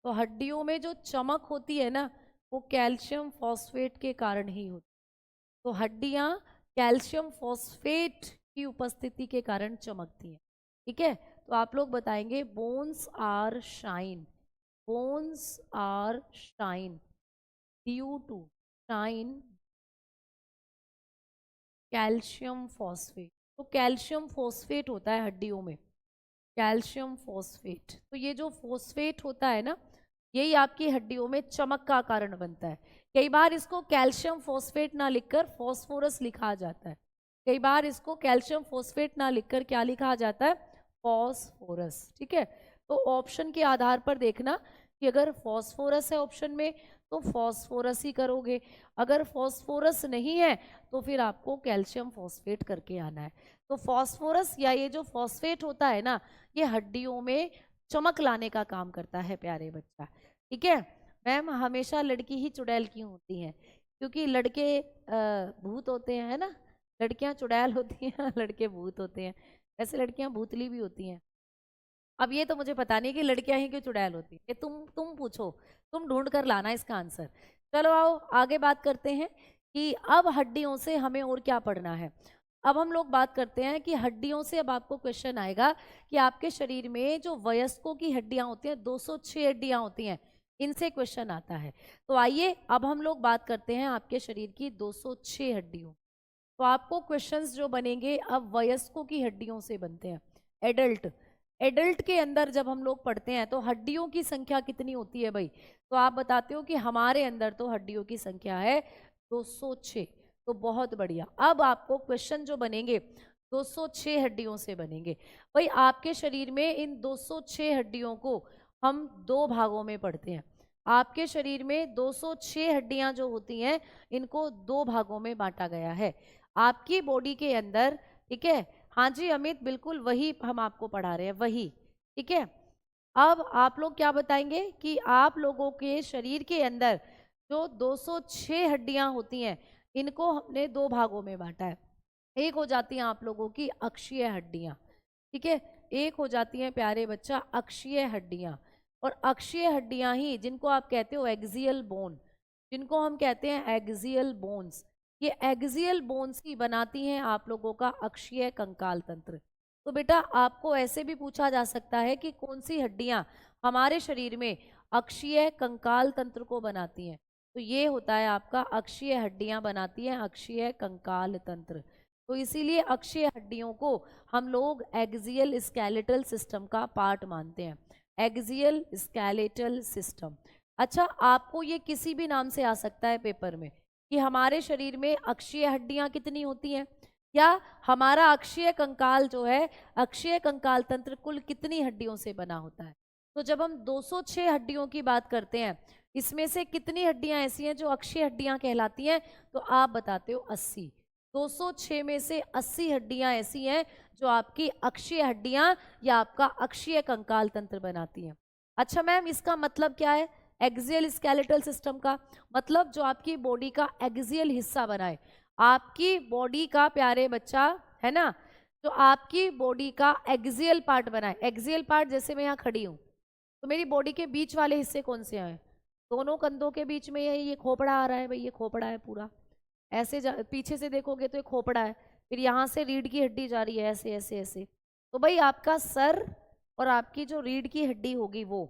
[SPEAKER 1] तो हड्डियों में जो चमक होती है ना, वो कैल्शियम फॉस्फेट के कारण ही होती है। तो हड्डियां कैल्शियम फॉस्फेट की उपस्थिति के कारण चमकती हैं, ठीक है। तो आप लोग बताएंगे bones are shine, bones are shine due to, shine calcium phosphate. तो कैल्शियम फॉस्फेट होता है हड्डियों में, कैल्शियम फॉस्फेट। तो ये जो फॉस्फेट होता है ना, यही आपकी हड्डियों में चमक का कारण बनता है। कई बार इसको कैल्शियम फॉस्फेट ना लिखकर फॉस्फोरस लिखा जाता है, कई बार इसको कैल्शियम फॉस्फेट ना लिखकर क्या लिखा जाता है, फॉस्फोरस। ठीक है, तो ऑप्शन के आधार पर देखना कि अगर फॉस्फोरस है ऑप्शन में तो फॉस्फोरस ही करोगे, अगर फॉस्फोरस नहीं है तो फिर आपको कैल्शियम फॉस्फेट करके आना है। तो फॉस्फोरस या ये जो फॉस्फेट होता है ना, ये हड्डियों में चमक लाने का काम करता है प्यारे बच्चा। ठीक है मैम, हमेशा लड़की ही चुड़ैल क्यों होती हैं? क्योंकि लड़के भूत होते हैं, है ना, लड़कियां चुड़ैल होती हैं लड़के भूत होते हैं। वैसे लड़कियां भूतली भी होती हैं। अब ये तो मुझे पता नहीं कि लड़कियां ही क्यों चुड़ैल होती हैं, ये तुम पूछो, तुम ढूंढ कर लाना इसका आंसर। चलो आओ आगे बात करते हैं कि अब हड्डियों से हमें और क्या पढ़ना है। अब हम लोग बात करते हैं कि हड्डियों से अब आपको क्वेश्चन आएगा कि आपके शरीर में जो वयस्कों की हड्डियां होती हैं, 206 हड्डियां होती हैं, इनसे क्वेश्चन आता है। तो आइए अब हम लोग बात करते हैं आपके शरीर की 206 हड्डियों। तो आपको क्वेश्चंस जो बनेंगे अब वयस्कों की हड्डियों से बनते हैं। एडल्ट, एडल्ट के अंदर जब हम लोग पढ़ते हैं तो हड्डियों की संख्या कितनी होती है भाई? तो आप बताते हो कि हमारे अंदर तो हड्डियों की संख्या है 206। तो बहुत बढ़िया, अब आपको क्वेश्चन जो बनेंगे 206 हड्डियों से बनेंगे। भाई आपके शरीर में इन 206 हड्डियों को हम दो भागों में पढ़ते हैं। आपके शरीर में 206 हड्डियां जो होती हैं, इनको दो भागों में बांटा गया है आपकी बॉडी के अंदर। ठीक है, हाँ जी अमित, बिल्कुल वही हम आपको पढ़ा रहे हैं, वही। ठीक है, अब आप लोग क्या बताएंगे कि आप लोगों के शरीर के अंदर जो 206 हड्डियां होती हैं, इनको हमने दो भागों में बांटा है। एक हो जाती हैं आप लोगों की अक्षीय हड्डियां, ठीक है, एक हो जाती हैं प्यारे बच्चा अक्षीय हड्डियां। और अक्षीय हड्डियां ही जिनको आप कहते हो एक्सियल बोन, जिनको हम कहते हैं एक्सियल बोन्स, ये एक्सियल बोन्स ही बनाती हैं आप लोगों का अक्षीय कंकाल तंत्र। तो बेटा आपको ऐसे भी पूछा जा सकता है कि कौन सी हड्डियां हमारे शरीर में अक्षीय कंकाल तंत्र को बनाती हैं? तो ये होता है आपका अक्षीय हड्डियां बनाती हैं अक्षीय कंकाल तंत्र। तो इसीलिए अक्षीय हड्डियों को हम लोग एक्सियल स्केलेटल सिस्टम का पार्ट मानते हैं, एक्सियल स्केलेटल सिस्टम। अच्छा, आपको ये किसी भी नाम से आ सकता है पेपर में कि हमारे शरीर में अक्षीय हड्डियां कितनी होती हैं, या हमारा अक्षीय कंकाल जो है, अक्षीय कंकाल तंत्र कुल कितनी हड्डियों से बना होता है। तो जब हम 206 हड्डियों की बात करते हैं, इसमें से कितनी हड्डियां ऐसी हैं जो अक्षीय हड्डियां कहलाती हैं? तो आप बताते हो 80। 206 में से 80 हड्डियां ऐसी हैं जो आपकी अक्षीय हड्डियां या आपका अक्षीय कंकाल तंत्र बनाती हैं। अच्छा मैम, इसका मतलब क्या है एक्सियल स्केलेटल सिस्टम का? मतलब जो आपकी बॉडी का एक्सियल हिस्सा बनाए, आपकी बॉडी का प्यारे बच्चा, है ना, जो आपकी बॉडी का एक्सियल पार्ट बनाए। एक्सियल पार्ट, जैसे मैं यहाँ खड़ी हूँ तो मेरी बॉडी के बीच वाले हिस्से कौन से हैं? दोनों कंधों के बीच में ये खोपड़ा आ रहा है भाई, ये खोपड़ा है पूरा। ऐसे पीछे से देखोगे तो ये खोपड़ा है, फिर यहाँ से रीढ़ की हड्डी जा रही है ऐसे ऐसे ऐसे। तो भाई आपका सर और आपकी जो रीढ़ की हड्डी होगी वो,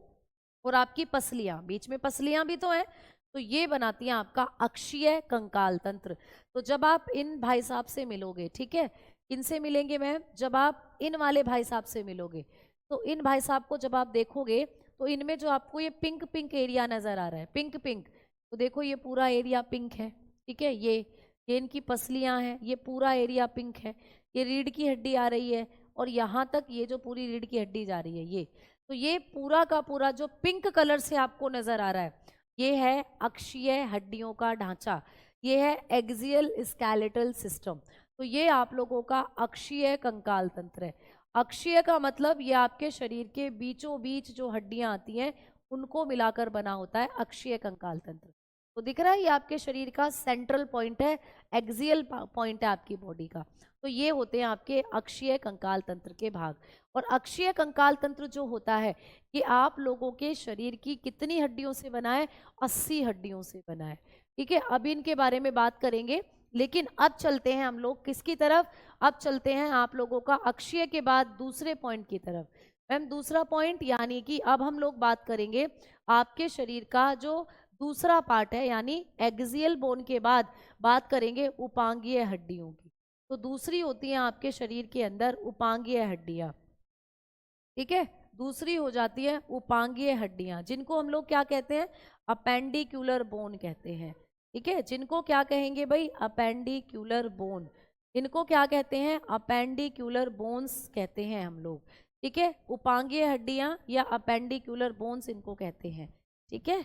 [SPEAKER 1] और आपकी पसलियां, बीच में पसलियां भी तो हैं, तो ये बनाती हैं आपका अक्षीय कंकाल तंत्र। तो जब आप इन भाई साहब से मिलोगे, ठीक है, इनसे मिलेंगे मैम, जब आप इन वाले भाई साहब से मिलोगे तो इन भाई साहब को जब आप देखोगे तो इनमें जो आपको ये पिंक पिंक एरिया नजर आ रहा है, पिंक पिंक, तो देखो ये पूरा एरिया पिंक है। ठीक है, ये इनकी पसलियां हैं, ये पूरा एरिया पिंक है। ये रीढ़ की हड्डी आ रही है और यहाँ तक ये जो पूरी रीढ़ की हड्डी जा रही है, ये तो ये पूरा का पूरा जो पिंक कलर से आपको नजर आ रहा है, ये है अक्षीय हड्डियों का ढांचा, ये है एक्सियल स्केलेटल सिस्टम। तो ये आप लोगों का अक्षीय कंकाल तंत्र है। अक्षीय का मतलब ये आपके शरीर के बीचों बीच जो हड्डियां आती हैं उनको मिलाकर बना होता है अक्षीय कंकाल तंत्र। तो दिख रहा है ये आपके शरीर का सेंट्रल पॉइंट है, एक्सियल पॉइंट है आपकी बॉडी का। तो ये होते हैं आपके अक्षीय कंकाल तंत्र के भाग। और अक्षीय कंकाल तंत्र जो होता है ये आप लोगों के शरीर की कितनी हड्डियों से बना है? 80 हड्डियों से बना है। ठीक है, अभी इनके बारे में बात करेंगे, लेकिन अब चलते हैं हम लोग किसकी तरफ? अब चलते हैं आप लोगों का अक्षीय के बाद दूसरे पॉइंट की तरफ। मैम दूसरा पॉइंट, यानी कि अब हम लोग बात करेंगे आपके शरीर का जो दूसरा पार्ट है, यानी एक्सियल बोन के बाद बात करेंगे उपांगीय हड्डियों की। तो दूसरी होती है आपके शरीर के अंदर उपांगीय हड्डियां। ठीक है। दूसरी हो जाती है उपांगीय हड्डियां, जिनको हम लोग क्या कहते हैं, अपेंडिक्यूलर बोन कहते हैं। ठीक है, जिनको क्या कहेंगे भाई, अपेंडिक्यूलर बोन। इनको क्या कहते हैं, अपेंडिक्यूलर बोन्स कहते हैं हम लोग। ठीक है, उपांगीय हड्डियां या अपेंडिक्यूलर बोन्स इनको कहते हैं। ठीक है,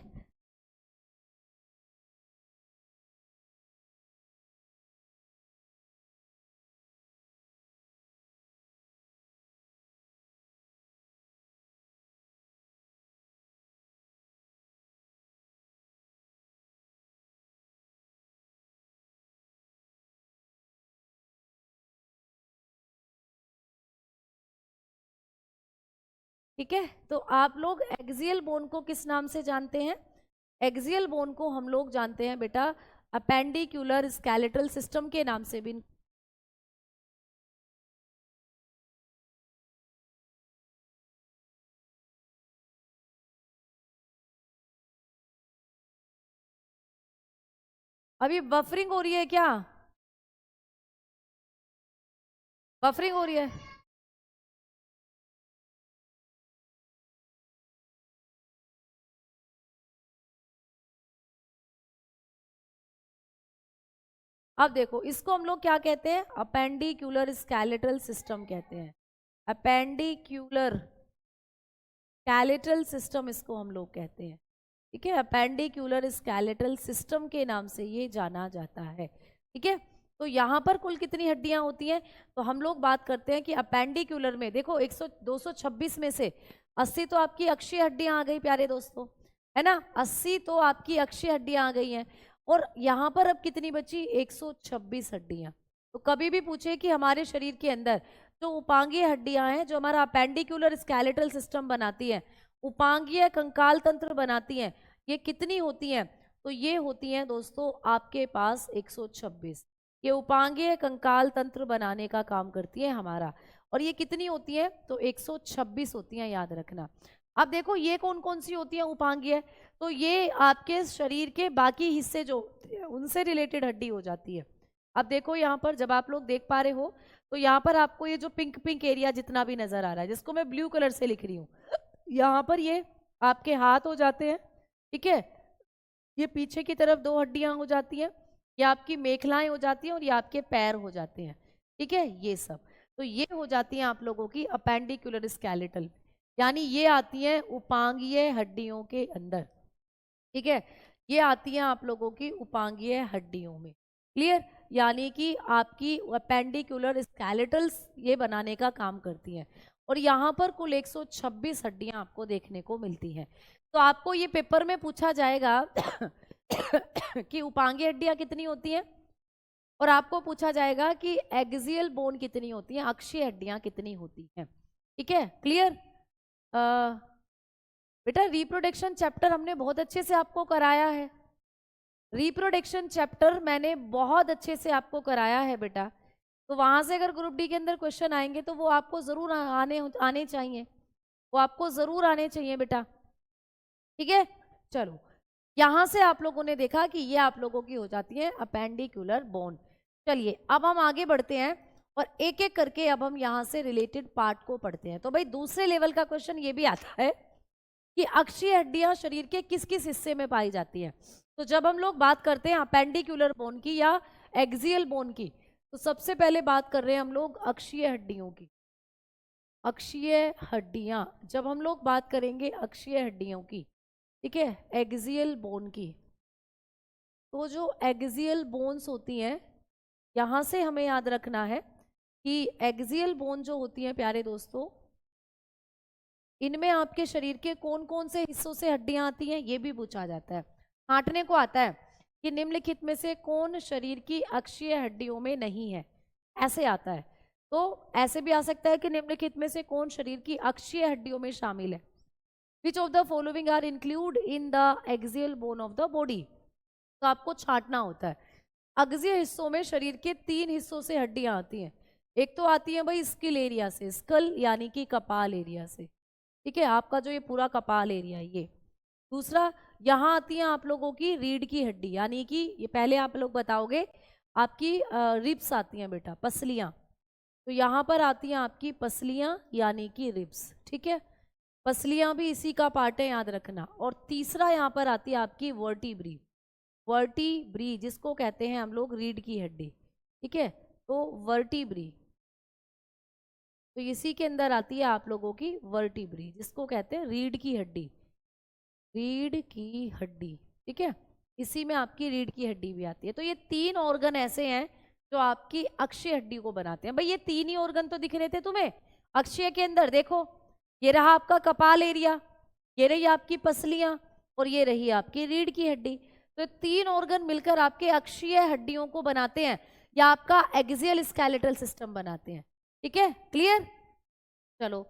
[SPEAKER 1] ठीक है। तो आप लोग एक्सियल बोन को किस नाम से जानते हैं, एक्सियल बोन को हम लोग जानते हैं बेटा अपेंडिक्यूलर स्केलेटल सिस्टम के नाम से भी। अभी बफरिंग हो रही है क्या, बफरिंग हो रही है? अब देखो, इसको हम लोग क्या कहते हैं, अपेंडिक्यूलर स्केलेटल सिस्टम कहते हैं। अपेंडिक्यूलर स्केलेटल सिस्टम इसको हम लोग कहते हैं। ठीक है, अपेंडिक्यूलर स्केलेटल सिस्टम के नाम से ये जाना जाता है। ठीक है, तो यहाँ पर कुल कितनी हड्डियां होती हैं, तो हम लोग बात करते हैं कि अपेंडिक्यूलर में देखो 100 226 में से 80 तो आपकी अक्षीय हड्डियां आ गई प्यारे दोस्तों, है ना, 80 तो आपकी अक्षीय हड्डियां आ गई हैं। और यहाँ पर अब कितनी बची, 126 हड्डियां। तो कभी भी पूछे कि हमारे शरीर के अंदर जो उपांगीय हड्डियां हैं, जो हमारा अपेंडिक्यूलर स्केलेटल सिस्टम बनाती है, उपांगीय कंकाल तंत्र बनाती हैं, ये कितनी होती हैं, तो ये होती हैं दोस्तों आपके पास 126। ये उपांगीय कंकाल तंत्र बनाने का काम करती है हमारा। और ये कितनी होती है, तो 126 होती हैं, याद रखना। अब देखो ये कौन कौन सी होती है उपांगीय, तो ये आपके शरीर के बाकी हिस्से जो होते हैं उनसे रिलेटेड हड्डी हो जाती है। अब देखो यहाँ पर जब आप लोग देख पा रहे हो, तो यहाँ पर आपको ये जो पिंक पिंक एरिया जितना भी नजर आ रहा है, जिसको मैं ब्लू कलर से लिख रही हूँ, यहाँ पर ये आपके हाथ हो जाते हैं। ठीक है, ये पीछे की तरफ 2 हड्डियां हो जाती हैं, ये आपकी मेखलाएं हो जाती हैं, और ये आपके पैर हो जाते हैं। ठीक है, ये सब तो ये हो जाती हैं आप लोगों की अपेंडिकुलर स्केलेटल, यानी ये आती हैं उपांगीय हड्डियों के अंदर। ठीक है, ये आती हैं आप लोगों की उपांगीय हड्डियों में। क्लियर, यानी कि आपकी अपेंडिकुलर स्केलेटल्स ये बनाने का काम करती हैं। और यहाँ पर कुल 126 हड्डियां आपको देखने को मिलती हैं। तो आपको ये पेपर में पूछा जाएगा कि उपांगीय हड्डियां कितनी होती हैं, और आपको पूछा जाएगा कि एक्सियल बोन कितनी होती है, अक्षीय हड्डियां कितनी होती हैं। ठीक है, क्लियर। बेटा रिप्रोडक्शन चैप्टर हमने बहुत अच्छे से आपको कराया है, रिप्रोडक्शन चैप्टर मैंने बहुत अच्छे से आपको कराया है बेटा। तो वहां से अगर ग्रुप डी के अंदर क्वेश्चन आएंगे तो वो आपको जरूर आने चाहिए, वो आपको जरूर आने चाहिए बेटा। ठीक है, चलो यहां से आप लोगों ने देखा कि ये आप लोगों की हो जाती है अपेंडिकुलर बोन। चलिए अब हम आगे बढ़ते हैं और एक एक करके अब हम यहां से रिलेटेड पार्ट को पढ़ते हैं। तो भाई दूसरे लेवल का क्वेश्चन ये भी आता है कि अक्षीय हड्डियां शरीर के किस किस हिस्से में पाई जाती हैं। तो जब हम लोग बात करते हैं अपेंडिकुलर बोन की या एक्सियल बोन की, तो सबसे पहले बात कर रहे हैं हम लोग अक्षीय हड्डियों की। अक्षीय हड्डियां, जब हम लोग बात करेंगे अक्षीय हड्डियों की, ठीक है, एक्सियल बोन की, तो जो एक्सियल बोन्स होती हैं, यहां से हमें याद रखना है कि एक्सियल बोन जो होती हैं प्यारे दोस्तों, इनमें आपके शरीर के कौन कौन से हिस्सों से हड्डियां आती हैं ये भी पूछा जाता है। छांटने को आता है कि निम्नलिखित में से कौन शरीर की अक्षीय हड्डियों में नहीं है, ऐसे आता है। तो ऐसे भी आ सकता है कि निम्नलिखित में से कौन शरीर की अक्षीय हड्डियों में शामिल है। Which of the following are include in the axial bone of the body. तो आपको छांटना होता है। अग्जीय हिस्सों में शरीर के 3 हिस्सों से हड्डियां आती हैं। एक तो आती है भाई स्किल एरिया से, स्कल यानी कि कपाल एरिया से, ठीक है, आपका जो ये पूरा कपाल एरिया है ये। दूसरा यहाँ आती है आप लोगों की रीढ़ की हड्डी, यानी कि ये पहले आप लोग बताओगे आपकी रिब्स आती हैं बेटा, पसलियां, तो यहाँ पर आती हैं आपकी पसलियाँ यानी कि रिब्स, ठीक है। पसलियाँ भी इसी का पार्ट है, याद रखना। और तीसरा यहाँ पर आती है आपकी वर्टिब्री। वर्टिब्री जिसको कहते हैं हम लोग रीढ़ की हड्डी, ठीक है। तो वर्टिब्री, तो इसी के अंदर आती है आप लोगों की वर्टिब्री जिसको कहते हैं रीढ़ की हड्डी, रीढ़ की हड्डी, ठीक है। इसी में आपकी रीढ़ की हड्डी भी आती है। तो ये 3 ऑर्गन ऐसे हैं जो आपकी अक्षीय हड्डी को बनाते हैं। भाई ये 3 ही ऑर्गन तो दिख रहे थे तुम्हें अक्षीय के अंदर, देखो ये रहा आपका कपाल एरिया, ये रही आपकी पसलियां, और ये रही आपकी रीढ़ की हड्डी। तो 3 ऑर्गन मिलकर आपके अक्षीय हड्डियों को बनाते हैं या आपका एक्सियल स्केलेटल सिस्टम बनाते हैं, ठीक है। क्लियर? चलो,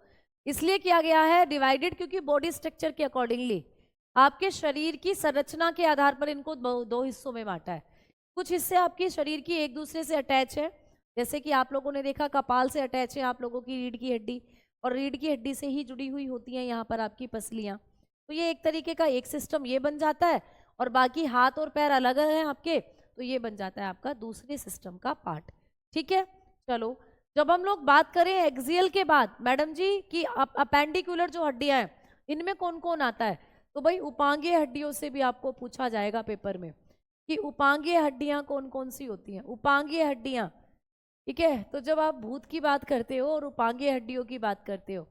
[SPEAKER 1] इसलिए किया गया है डिवाइडेड क्योंकि बॉडी स्ट्रक्चर के अकॉर्डिंगली आपके शरीर की संरचना के आधार पर इनको 2 हिस्सों में बांटा है। कुछ हिस्से आपके शरीर की एक दूसरे से अटैच है, जैसे कि आप लोगों ने देखा कपाल से अटैच है आप लोगों की रीढ़ की हड्डी, और रीढ़ की हड्डी से ही जुड़ी हुई होती हैं यहाँ पर आपकी पसलियाँ। तो ये एक तरीके का एक सिस्टम ये बन जाता है, और बाकी हाथ और पैर अलग हैं आपके, तो ये बन जाता है आपका दूसरे सिस्टम का पार्ट, ठीक है। चलो, जब हम लोग बात करें एक्सियल के बाद मैडम जी कि अपेंडिकुलर जो हड्डियां हैं इनमें कौन कौन आता है, तो भाई उपांगीय हड्डियों से भी आपको पूछा जाएगा पेपर में कि उपांगीय हड्डियां कौन कौन सी होती हैं। उपांगीय हड्डियां, ठीक है। तो जब आप भूत की बात करते हो और उपांगीय हड्डियों की बात करते हो,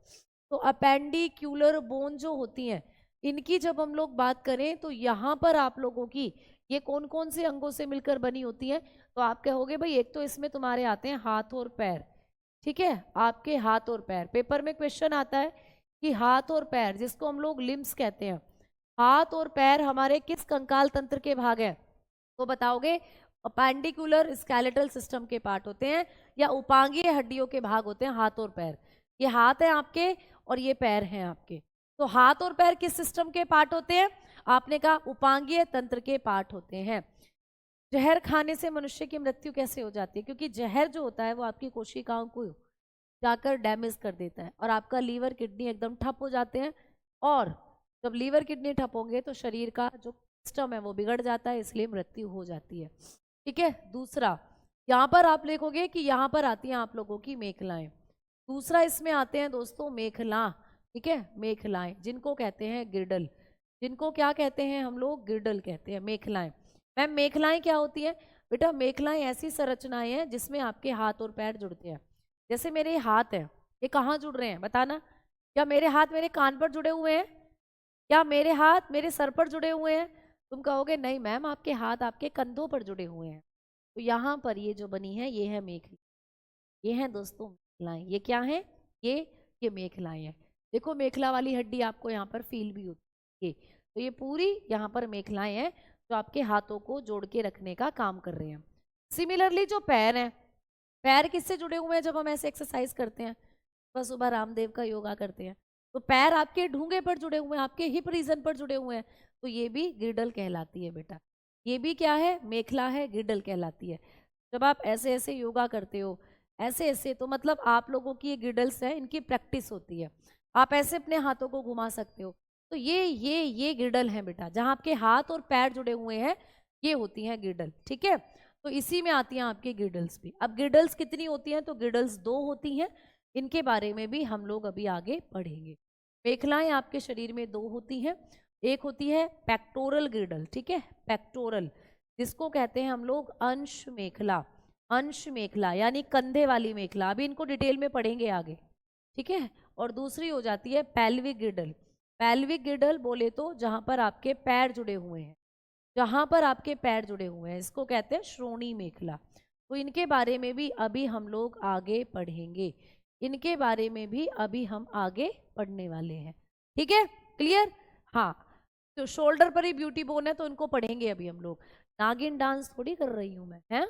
[SPEAKER 1] तो अपेंडिक्यूलर बोन जो होती हैं इनकी जब हम लोग बात करें तो यहाँ पर आप लोगों की ये कौन कौन से अंगों से मिलकर बनी होती हैं, तो आप कहोगे भाई एक तो इसमें तुम्हारे आते हैं हाथ और पैर, ठीक है। आपके हाथ और पैर, पेपर में क्वेश्चन आता है कि हाथ और पैर जिसको हम लोग लिम्स कहते हैं, हाथ और पैर हमारे किस कंकाल तंत्र के भाग हैं, तो बताओगे अपेंडिकुलर स्केलेटल सिस्टम के पार्ट होते हैं या उपांगीय हड्डियों के भाग होते हैं हाथ और पैर। ये हाथ है आपके और ये पैर हैं आपके। तो हाथ और पैर किस सिस्टम के पार्ट होते हैं, आपने कहा उपांगीय तंत्र के पार्ट होते हैं। जहर खाने से मनुष्य की मृत्यु कैसे हो जाती है, क्योंकि जहर जो होता है वो आपकी कोशिकाओं को जाकर डैमेज कर देता है और आपका लीवर किडनी एकदम ठप हो जाते हैं, और जब लीवर किडनी ठप होंगे तो शरीर का जो सिस्टम है वो बिगड़ जाता है, इसलिए मृत्यु हो जाती है, ठीक है। दूसरा यहाँ पर आप लिखोगे कि यहाँ पर आती हैं आप लोगों की मेखलाएं। दूसरा इसमें आते हैं दोस्तों मेखला, ठीक है, मेखलाएं जिनको कहते हैं गिरडल, जिनको क्या कहते हैं हम लोग, गिरडल कहते हैं, मेखलाएं। मैम मेखलाएं क्या होती हैं, बेटा मेखलाएं ऐसी संरचनाएं हैं जिसमें आपके हाथ और पैर जुड़ते हैं। जैसे मेरे हाथ हैं, ये कहाँ जुड़ रहे हैं बताना, क्या मेरे हाथ मेरे कान पर जुड़े हुए हैं, क्या मेरे हाथ मेरे सर पर जुड़े हुए हैं, तुम कहोगे नहीं मैम आपके हाथ आपके कंधों पर जुड़े हुए हैं। तो यहाँ पर ये जो बनी है ये है मेखला, ये है दोस्तों मेखलाएं। ये क्या है, ये मेखलाएं हैं। देखो मेखला वाली हड्डी आपको यहाँ पर फील भी होती है, तो ये पूरी यहाँ पर मेखलाएं हैं जो आपके हाथों को जोड़ के रखने का काम कर रहे हैं। सिमिलरली जो पैर हैं, पैर किससे जुड़े हुए हैं, जब हम ऐसे एक्सरसाइज करते हैं सुबह सुबह रामदेव का योगा करते हैं तो पैर आपके ढूंगे पर जुड़े हुए हैं, आपके हिप रीजन पर जुड़े हुए हैं, तो ये भी गिरडल कहलाती है बेटा। ये भी क्या है, मेखला है, गिरडल कहलाती है। जब आप ऐसे ऐसे योगा करते हो ऐसे ऐसे, तो मतलब आप लोगों की ये गिरडल्स है, इनकी प्रैक्टिस होती है। आप ऐसे अपने हाथों को घुमा सकते हो, तो ये गिरडल है बेटा, जहाँ आपके हाथ और पैर जुड़े हुए हैं ये होती हैं गिरडल, ठीक है। तो इसी में आती हैं आपकी गिरडल्स भी। अब गिरडल्स कितनी होती हैं, तो गिरडल्स 2 होती हैं, इनके बारे में भी हम लोग अभी आगे पढ़ेंगे। मेखलाएं आपके शरीर में 2 होती हैं, एक होती है पेक्टोरल गिरडल, ठीक है, पेक्टोरल जिसको कहते हैं हम लोग अंश मेखला, अंश मेखला यानी कंधे वाली मेखला, अभी इनको डिटेल में पढ़ेंगे आगे, ठीक है। और दूसरी हो जाती है पेल्विक गिरडल। पेल्विक गिरडल बोले तो जहां पर आपके पैर जुड़े हुए हैं, जहां पर आपके पैर जुड़े हुए हैं इसको कहते हैं श्रोणी मेखला। तो इनके बारे में भी अभी हम लोग आगे पढ़ेंगे, इनके बारे में भी अभी हम आगे पढ़ने वाले हैं, ठीक है, क्लियर। हाँ, तो शोल्डर पर ही ब्यूटी बोन है तो इनको पढ़ेंगे अभी हम लोग, नागिन डांस थोड़ी कर रही हूँ मैं, है।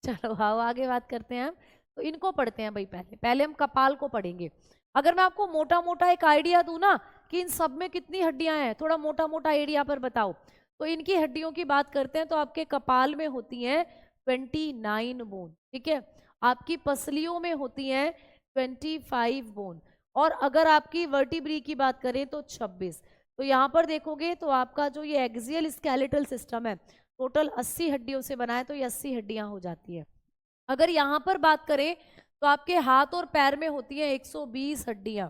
[SPEAKER 1] चलो हाँ आगे बात करते हैं हम, तो इनको पढ़ते हैं भाई। पहले हम कपाल को पढ़ेंगे। अगर मैं आपको मोटा मोटा एक आइडिया दूं ना कि इन सब में कितनी हड्डियां हैं, थोड़ा मोटा मोटा एरिया पर बताओ, तो इनकी हड्डियों की बात करते हैं तो आपके कपाल में होती हैं 29 बोन, ठीक है। आपकी पसलियों में होती हैं 25 बोन, और अगर आपकी वर्टिब्री की बात करें तो 26। तो यहाँ पर देखोगे तो आपका जो ये एक्सियल स्केलेटल सिस्टम है टोटल 80 हड्डियों से बना है, तो ये 80 हड्डियां हो जाती है। अगर यहाँ पर बात करें तो आपके हाथ और पैर में होती है 120 हड्डियां,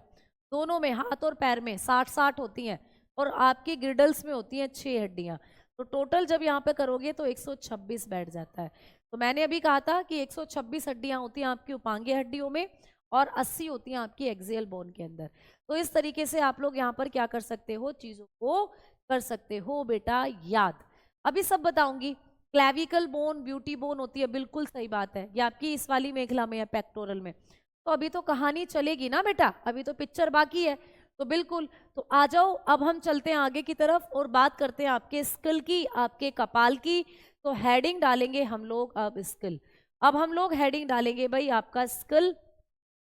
[SPEAKER 1] दोनों में हाथ और पैर में 60-60 होती हैं, और आपकी ग्रिडल्स में होती हैं 6 हड्डियां। तो टोटल जब यहाँ पे करोगे तो 126 बैठ जाता है। तो मैंने अभी कहा था कि 126 हड्डियां होती हैं आपकी उपांगीय हड्डियों में और 80 होती हैं आपकी एक्सियल बोन के अंदर। तो इस तरीके से आप लोग यहाँ पर क्या कर सकते हो, चीजों को कर सकते हो बेटा याद। अभी सब बताऊंगी। क्लैविकल बोन ब्यूटी बोन होती है, बिल्कुल सही बात है, ये आपकी इस वाली मेखला में है, पेक्टोरल में। तो अभी तो कहानी चलेगी ना बेटा, अभी तो पिक्चर बाकी है। तो बिल्कुल, तो आ जाओ, अब हम चलते हैं आगे की तरफ और बात करते हैं आपके स्कल की, आपके कपाल की। तो हेडिंग डालेंगे हम लोग अब स्कल। अब हम लोग हेडिंग डालेंगे भाई आपका स्कल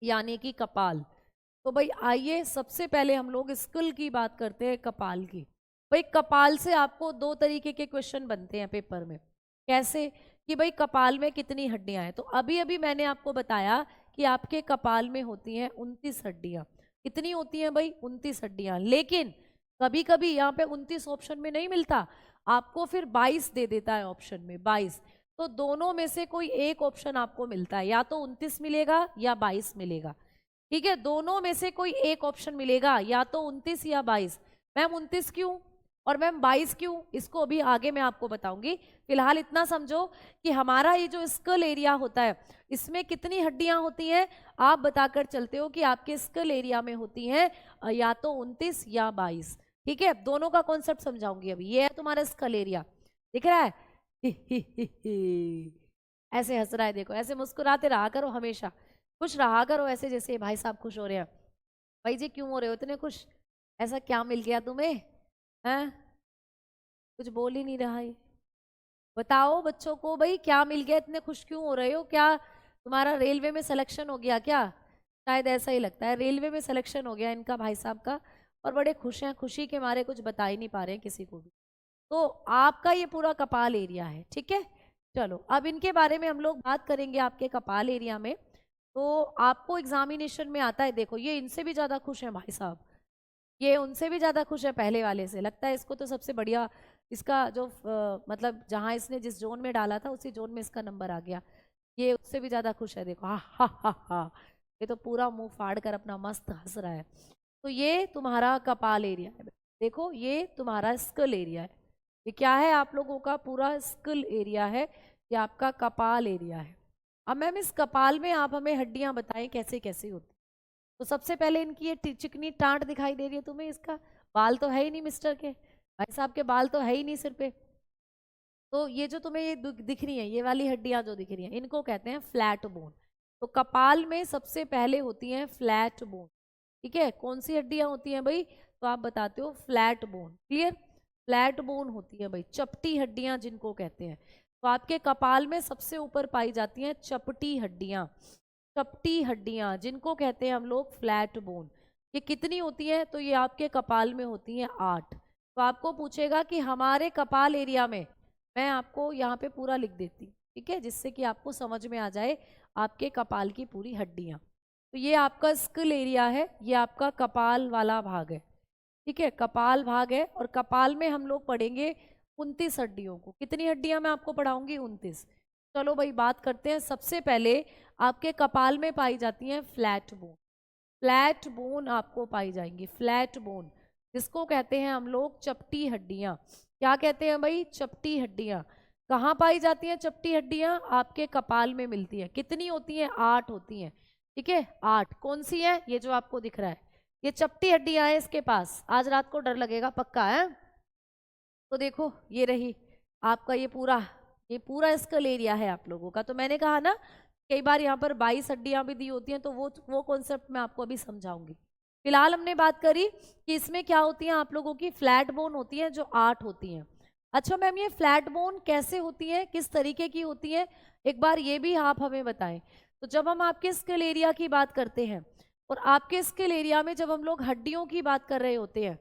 [SPEAKER 1] यानी कि कपाल। तो भाई आइए सबसे पहले हम लोग स्कल की बात करते हैं, कपाल की। भाई कपाल से आपको 2 तरीके के क्वेश्चन बनते हैं पेपर में। कैसे कि भाई कपाल में कितनी हड्डियां हैं। तो अभी अभी मैंने आपको बताया कि आपके कपाल में होती हैं 29 हड्डियां। कितनी होती हैं भाई? 29 हड्डियां। लेकिन कभी कभी यहाँ पे 29 ऑप्शन में नहीं मिलता, आपको फिर 22 दे देता है ऑप्शन में, 22। तो दोनों में से कोई एक ऑप्शन आपको मिलता है, या तो 29 मिलेगा या 22 मिलेगा। ठीक है, दोनों में से कोई एक ऑप्शन मिलेगा, या तो 29 या 22। मैम 29 क्यों और मैम 22 क्यों, इसको अभी आगे मैं आपको बताऊंगी। फिलहाल इतना समझो कि हमारा ये जो स्कल एरिया होता है, इसमें कितनी हड्डियां होती हैं, आप बताकर चलते हो कि आपके स्कल एरिया में होती हैं या तो 29 या 22। ठीक है, दोनों का कॉन्सेप्ट समझाऊंगी अभी। ये है तुम्हारा स्कल एरिया, दिख रहा है? ऐसे हंस रहा है, देखो ऐसे मुस्कुराते रहा करो, हमेशा खुश रहा करो, ऐसे जैसे भाई साहब खुश हो रहे हैं। भाई जी क्यों हो रहे हो इतने खुश, ऐसा क्या मिल गया तुम्हें? हैं, कुछ बोल ही नहीं रहा है। बताओ बच्चों को, भाई क्या मिल गया, इतने खुश क्यों हो रहे हो? क्या तुम्हारा रेलवे में सिलेक्शन हो गया क्या? शायद ऐसा ही लगता है, रेलवे में सिलेक्शन हो गया इनका भाई साहब का, और बड़े खुश हैं, खुशी के मारे कुछ बता ही नहीं पा रहे हैं किसी को भी। तो आपका ये पूरा कपाल एरिया है, ठीक है। चलो अब इनके बारे में हम लोग बात करेंगे आपके कपाल एरिया में। तो आपको एग्जामिनेशन में आता है, देखो ये इनसे भी ज्यादा खुश हैं भाई साहब, ये उनसे भी ज्यादा खुश है पहले वाले से, लगता है इसको तो सबसे बढ़िया, इसका जो मतलब जहां इसने जिस जोन में डाला था उसी जोन में इसका नंबर आ गया। ये उससे भी ज्यादा खुश है, देखो हा हा हा हा, ये तो पूरा मुंह फाड़ कर अपना मस्त हंस रहा है। तो ये तुम्हारा कपाल एरिया है, देखो ये तुम्हारा स्कल एरिया है। ये क्या है? आप लोगों का पूरा स्कल एरिया है, ये आपका कपाल एरिया है। अब मैम इस कपाल में आप हमें हड्डियां बताएं कैसे कैसे होती। तो सबसे पहले इनकी ये चिकनी टांट दिखाई दे रही है तुम्हें, इसका बाल तो है ही नहीं मिस्टर के, भाई साहब के बाल तो है ही नहीं सिर पे। तो ये जो तुम्हें ये दिख रही है, ये वाली हड्डियां जो दिख रही हैं, इनको कहते हैं फ्लैट बोन। तो कपाल में सबसे पहले होती हैं फ्लैट बोन। ठीक है, कौन सी हड्डियां होती हैं भाई? तो आप बताते हो flat bone. Clear, flat bone होती है भाई, चपटी हड्डियां जिनको कहते हैं। तो आपके कपाल में सबसे ऊपर पाई जाती हैं चपटी हड्डियां, चपटी हड्डियां जिनको कहते हैं हम लोग फ्लैट बोन। ये कितनी होती है? तो ये आपके कपाल में होती हैं 8। तो आपको पूछेगा कि हमारे कपाल एरिया में, मैं आपको यहाँ पे पूरा लिख देती हूँ, ठीक है, जिससे कि आपको समझ में आ जाए आपके कपाल की पूरी हड्डियां। तो ये आपका स्कल एरिया है, ये आपका कपाल वाला भाग है, ठीक है, कपाल भाग है। और कपाल में हम लोग पढ़ेंगे 29 हड्डियों को। कितनी हड्डियां मैं आपको पढ़ाऊंगी? 29। चलो भाई बात करते हैं। सबसे पहले आपके कपाल में पाई जाती हैं फ्लैट बोन। फ्लैट बोन आपको पाई जाएंगी, फ्लैट बोन जिसको कहते हैं हम लोग चपटी हड्डियां। क्या कहते हैं भाई? चपटी हड्डियां। कहाँ पाई जाती हैं चपटी हड्डियां? आपके कपाल में मिलती हैं। कितनी होती हैं? 8 होती हैं, ठीक है, 8। कौन सी है? ये जो आपको दिख रहा है, ये चपटी हड्डियां है इसके पास। आज रात को डर लगेगा पक्का है। तो देखो ये रही आपका ये पूरा स्कल एरिया है आप लोगों का। तो मैंने कहा ना, कई बार यहाँ पर 22 हड्डियां भी दी होती हैं, तो वो कॉन्सेप्ट मैं आपको अभी समझाऊंगी। फिलहाल हमने बात करी कि इसमें क्या होती हैं आप लोगों की, फ्लैट बोन होती हैं जो 8 होती हैं। अच्छा मैम ये फ्लैट बोन कैसे होती है, किस तरीके की होती है, एक बार ये भी आप हमें बताएं। तो जब हम आपके स्कल एरिया की बात करते हैं, और आपके स्कल एरिया में जब हम लोग हड्डियों की बात कर रहे होते हैं,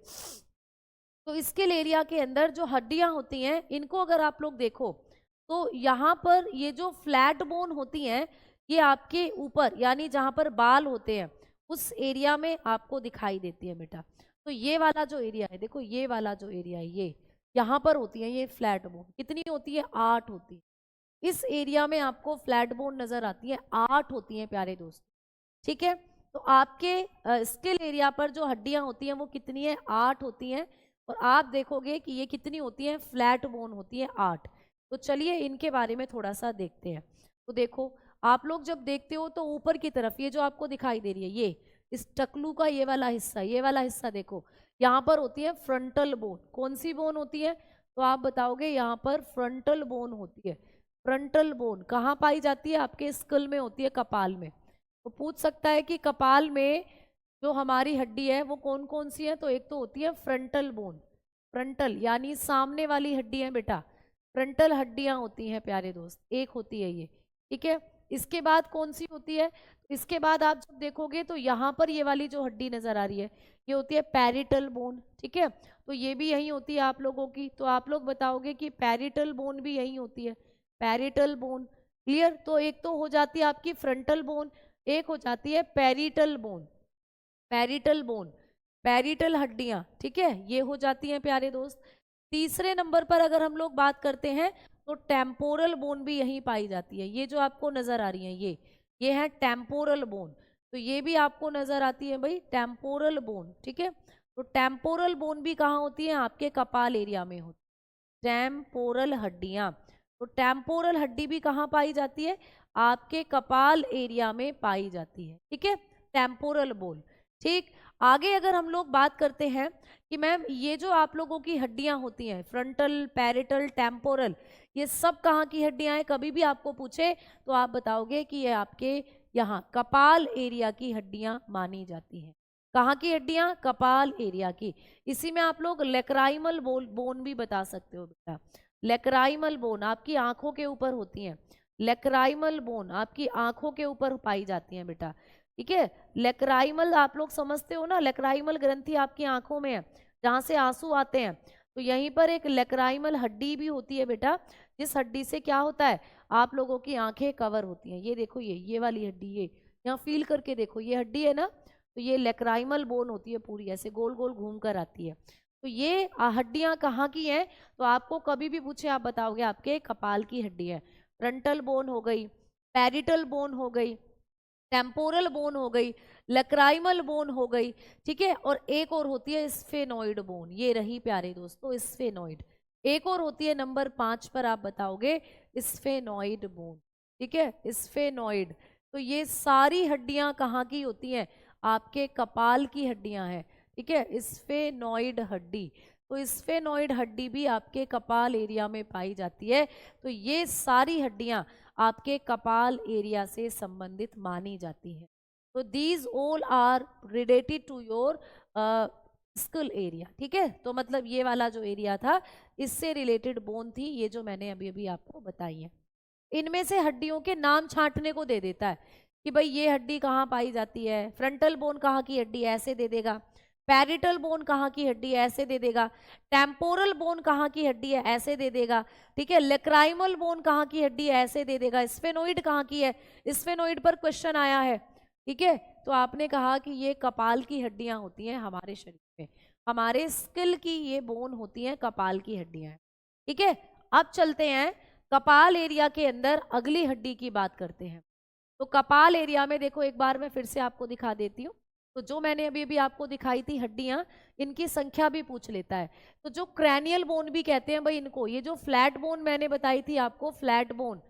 [SPEAKER 1] तो स्किल एरिया के अंदर जो हड्डियां होती हैं, इनको अगर आप लोग देखो, तो यहाँ पर ये जो फ्लैट बोन होती हैं, ये आपके ऊपर यानी जहाँ पर बाल होते हैं उस एरिया में आपको दिखाई देती है बेटा। तो ये वाला जो एरिया है, देखो ये वाला जो एरिया है, ये यहाँ पर होती है ये फ्लैट बोन। कितनी होती है? 8 होती है। इस एरिया में आपको फ्लैट बोन नजर आती है, 8 होती हैं प्यारे दोस्त। ठीक है, तो आपके स्किल एरिया पर जो हड्डियां होती हैं वो कितनी है, 8 होती हैं। और आप देखोगे कि ये कितनी होती हैं, फ्लैट बोन होती है 8। तो चलिए इनके बारे में थोड़ा सा देखते हैं। तो देखो, आप लोग जब देखते हो तो ऊपर की तरफ ये जो आपको दिखाई दे रही है, ये इस टकलू का ये वाला हिस्सा, ये वाला हिस्सा देखो, यहाँ पर होती है फ्रंटल बोन। कौन सी बोन होती है, तो आप बताओगे यहाँ पर फ्रंटल बोन होती है। फ्रंटल बोन कहाँ पाई जाती है, आपके स्कल में होती है, कपाल में। तो पूछ सकता है कि कपाल में जो हमारी हड्डी है वो कौन कौन सी है, तो एक तो होती है फ्रंटल बोन, फ्रंटल यानी सामने वाली हड्डी है बेटा, फ्रंटल हड्डियां होती हैं प्यारे दोस्त, एक होती है ये। ठीक है, इसके बाद कौन सी होती है, इसके बाद आप जब देखोगे तो यहाँ पर ये वाली जो हड्डी नजर आ रही है ये होती है पैरिटल बोन। ठीक है, तो ये भी यही होती है आप लोगों की। तो आप लोग बताओगे कि पैरिटल बोन भी यही होती है, पैरिटल बोन। क्लियर, तो एक तो हो जाती है आपकी फ्रंटल बोन, एक हो जाती है parietal bone, parietal bone, parietal हड्डियां। ठीक है, ये हो जाती हैं प्यारे दोस्त। तीसरे नंबर पर अगर हम लोग बात करते हैं तो टेम्पोरल बोन भी यहीं पाई जाती है। ये जो आपको नजर आ रही है ये है टेम्पोरल बोन, तो ये भी आपको नजर आती है भाई, टेम्पोरल बोन। ठीक है, तो टेम्पोरल बोन भी कहाँ होती है, आपके कपाल एरिया में होती है, टेम्पोरल हड्डियां। तो टेम्पोरल हड्डी भी कहाँ पाई जाती है, आपके कपाल एरिया में पाई जाती है। ठीक है, टेम्पोरल बोन। ठीक, आगे अगर हम लोग बात करते हैं कि मैम ये जो आप लोगों की हड्डियां होती हैं, फ्रंटल, पैरिटल, टेम्पोरल, ये सब कहाँ की हड्डियां हैं, कभी भी आपको पूछे तो आप बताओगे कि ये आपके यहाँ कपाल एरिया की हड्डियां मानी जाती हैं। कहाँ की हड्डियां, कपाल एरिया की। इसी में आप लोग लेक्राइमल बोन भी बता सकते हो बेटा। लेक्राइमल बोन आपकी आंखों के ऊपर होती हैं, लेक्राइमल बोन आपकी आंखों के ऊपर पाई जाती हैं बेटा। ठीक है, लेक्राइमल आप लोग समझते हो ना, लेक्राइमल ग्रंथि आपकी आंखों में है, जहां से आंसू आते हैं। तो यहीं पर एक लेक्राइमल हड्डी भी होती है बेटा, जिस हड्डी से क्या होता है, आप लोगों की आंखें कवर होती हैं। ये देखो, ये वाली हड्डी, ये यहाँ फील करके देखो, ये हड्डी है ना, तो ये लेक्राइमल बोन होती है, पूरी ऐसे गोल गोल घूम कर आती है। तो ये हड्डियां कहाँ की हैं, तो आपको कभी भी पूछे आप बताओगे आपके कपाल की हड्डी है। फ्रंटल बोन हो गई, पैरिटल बोन हो गई, टेम्पोरल बोन हो गई, लक्राइमल बोन हो गई। ठीक है, और एक और होती है स्फेनोइड बोन, ये रही प्यारे दोस्तों स्फेनोइड। एक और होती है नंबर 5 पर, आप बताओगे स्फेनोइड बोन। ठीक है, स्फेनोइड। तो ये सारी हड्डियां कहाँ की होती हैं, आपके कपाल की हड्डियां हैं। ठीक है, स्फेनोइड हड्डी, तो स्फेनोइड हड्डी भी आपके कपाल एरिया में पाई जाती है। तो ये सारी हड्डियां आपके कपाल एरिया से संबंधित मानी जाती है। तो these all are related to your skull area. ठीक है, तो मतलब ये वाला जो एरिया था इससे रिलेटेड बोन थी, ये जो मैंने अभी अभी आपको बताई है। इनमें से हड्डियों के नाम छांटने को दे देता है कि भाई ये हड्डी कहाँ पाई जाती है, फ्रंटल बोन कहाँ की हड्डी ऐसे दे देगा, पैरिटल बोन कहाँ की हड्डी है ऐसे दे देगा, टेम्पोरल बोन कहाँ की हड्डी है ऐसे दे देगा। ठीक है, लेक्राइमल बोन कहाँ की हड्डी है ऐसे दे देगा, स्फेनोइड कहाँ की है, स्फेनोइड पर क्वेश्चन आया है। ठीक है, तो आपने कहा कि ये कपाल की हड्डियां होती हैं हमारे शरीर में, हमारे स्किल की ये बोन होती हैं कपाल की हड्डियां। ठीक है, अब चलते हैं कपाल एरिया के अंदर अगली हड्डी की बात करते हैं। तो कपाल एरिया में देखो, एक बार मैं फिर से आपको दिखा देती हूँ। तो जो मैंने अभी अभी आपको दिखाई थी हड्डियां, इनकी संख्या भी पूछ लेता है। तो जो क्रैनियल बोन भी कहते हैं भाई इनको, ये जो फ्लैट बोन मैंने बताई थी आपको, फ्लैट बोन,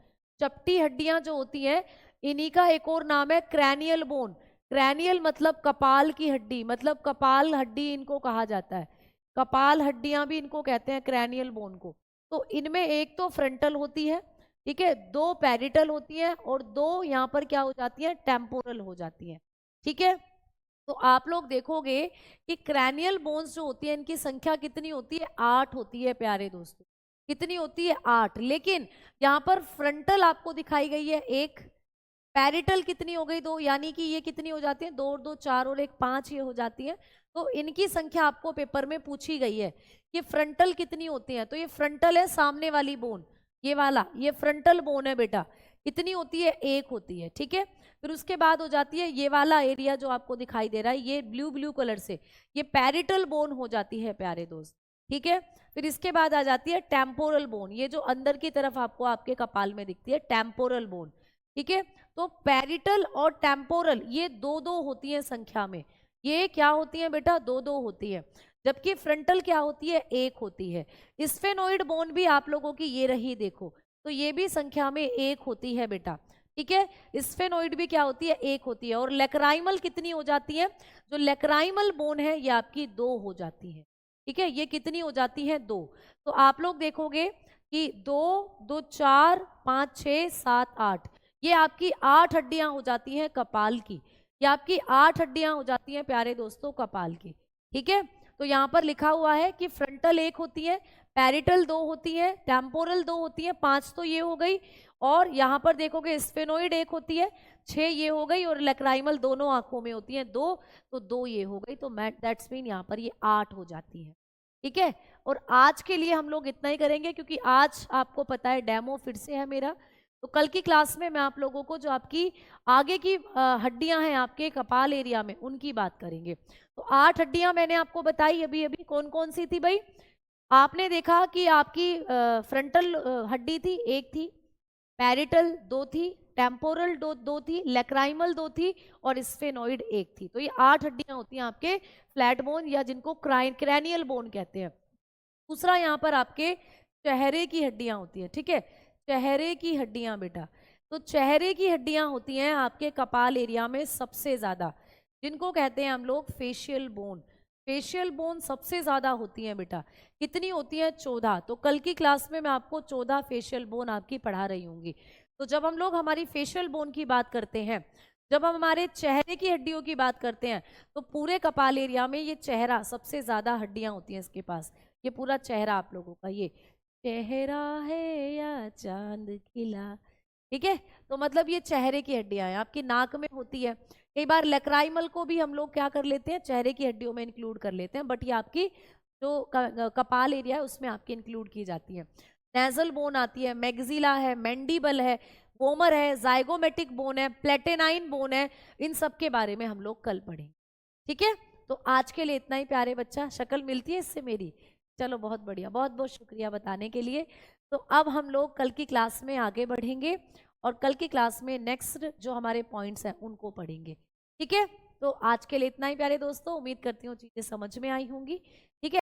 [SPEAKER 1] चपटी हड्डियां जो होती हैं, इन्हीं का एक और नाम है क्रैनियल बोन। क्रैनियल मतलब कपाल की हड्डी, मतलब कपाल हड्डी इनको कहा जाता है, कपाल हड्डियां भी इनको कहते हैं क्रैनियल बोन को। तो इनमें एक तो फ्रंटल होती है, ठीक है, 2 पैरिटल होती है और 2 यहाँ पर क्या हो जाती है, टेम्पोरल हो जाती है। ठीक है, तो आप लोग देखोगे कि क्रैनियल बोन्स जो होती है इनकी संख्या कितनी होती है, 8 होती है प्यारे दोस्तों। कितनी होती है, 8। लेकिन यहाँ पर फ्रंटल आपको दिखाई गई है 1, पैरिटल कितनी हो गई, 2, यानी कि ये कितनी हो जाती है, 2 और 2 4 और 1 5 ये हो जाती है। तो इनकी संख्या आपको पेपर में पूछी गई है कि फ्रंटल कितनी होती है। तो ये फ्रंटल है सामने वाली बोन, ये वाला, ये फ्रंटल बोन है बेटा, कितनी होती है, 1 होती है। ठीक है, फिर उसके बाद हो जाती है ये वाला एरिया जो आपको दिखाई दे रहा है, ये ब्लू ब्लू कलर से, ये पैरिटल बोन हो जाती है प्यारे दोस्त। ठीक है, फिर इसके बाद आ जाती है टेम्पोरल बोन, ये जो अंदर की तरफ आपको आपके कपाल में दिखती है टेम्पोरल बोन, ठीक है। तो पैरिटल और टेम्पोरल ये दो दो होती है संख्या में, ये क्या होती है बेटा, दो दो होती है, जबकि फ्रंटल क्या होती है, एक होती है। स्फेनोइड बोन भी आप लोगों की ये रही, देखो, तो ये भी संख्या में एक होती है बेटा, ठीक है। स्फेनोइड भी क्या होती है, एक होती है। और लेक्राइमल कितनी हो जाती है, जो लेक्राइमल बोन है ये आपकी दो हो जाती है, ठीक है, ये कितनी हो जाती है, दो। तो आप लोग देखोगे कि दो दो चार पाँच छः सात आठ, ये आपकी 8 हड्डियां हो जाती हैं कपाल की, ये आपकी 8 हड्डियां हो जाती हैं प्यारे दोस्तों कपाल की, ठीक है। तो यहाँ पर लिखा हुआ है कि फ्रंटल एक होती है, पैरिटल दो होती है, टेम्पोरल दो होती है, 5 तो ये हो गई, और यहाँ पर देखोगे स्फेनोइड एक होती है, 6 ये हो गई, और लेक्राइमल दोनों आंखों में होती है दो, तो दो ये हो गई, तो दैट्स मीन यहाँ पर ये 8 हो जाती है, ठीक है। और आज के लिए हम लोग इतना ही करेंगे, क्योंकि आज आपको पता है डेमो फिर से है मेरा, तो कल की क्लास में मैं आप लोगों को जो आपकी आगे की हड्डियां हैं आपके कपाल एरिया में उनकी बात करेंगे। तो 8 हड्डियां मैंने आपको बताई अभी अभी, कौन कौन सी थी भाई, आपने देखा कि आपकी फ्रंटल हड्डी थी, एक थी, पैरिटल दो थी, टेम्पोरल दो थी, लेक्राइमल दो थी, और स्फेनोइड एक थी। तो ये 8 हड्डियां होती हैं आपके फ्लैट बोन, या जिनको क्रैनियल बोन कहते हैं। दूसरा यहाँ पर आपके चेहरे की हड्डियां होती है, ठीक है, चेहरे की हड्डियां बेटा, तो चेहरे की हड्डियां होती हैं आपके कपाल एरिया में सबसे ज्यादा, जिनको कहते हैं हम लोग फेशियल बोन। फेशियल बोन सबसे ज्यादा होती हैं बेटा, कितनी होती है, 14। तो कल की क्लास में मैं आपको 14 फेशियल बोन आपकी पढ़ा रही हूँगी। तो जब हम लोग हमारी फेशियल बोन की बात करते हैं, जब हम हमारे चेहरे की हड्डियों की बात करते हैं, तो पूरे कपाल एरिया में ये चेहरा सबसे ज्यादा हड्डियां होती हैं इसके पास, ये पूरा चेहरा आप लोगों का, ये चेहरा है या चांद खिला, ठीक है। तो मतलब ये चेहरे की हड्डियां हैं, आपकी नाक में होती है, कई बार लेक्राइमल को भी हम लोग क्या कर लेते हैं, चेहरे की हड्डियों में इंक्लूड कर लेते हैं, बट ये आपकी जो कपाल एरिया है उसमें आपकी इंक्लूड की जाती है। नेजल बोन आती है, मैग्जिला है, मैंडिबल है, वोमर है, जाइगोमेटिक बोन है, प्लेटेनाइन बोन है, इन सब के बारे में हम लोग कल पढ़ेंगे, ठीक है। तो आज के लिए इतना ही प्यारे बच्चा, शक्ल मिलती है इससे मेरी, चलो बहुत बढ़िया, बहुत बहुत शुक्रिया बताने के लिए। तो अब हम लोग कल की क्लास में आगे बढ़ेंगे, और कल की क्लास में नेक्स्ट जो हमारे पॉइंट्स हैं उनको पढ़ेंगे, ठीक है। तो आज के लिए इतना ही प्यारे दोस्तों, उम्मीद करती हूँ चीज़ें समझ में आई होंगी, ठीक है।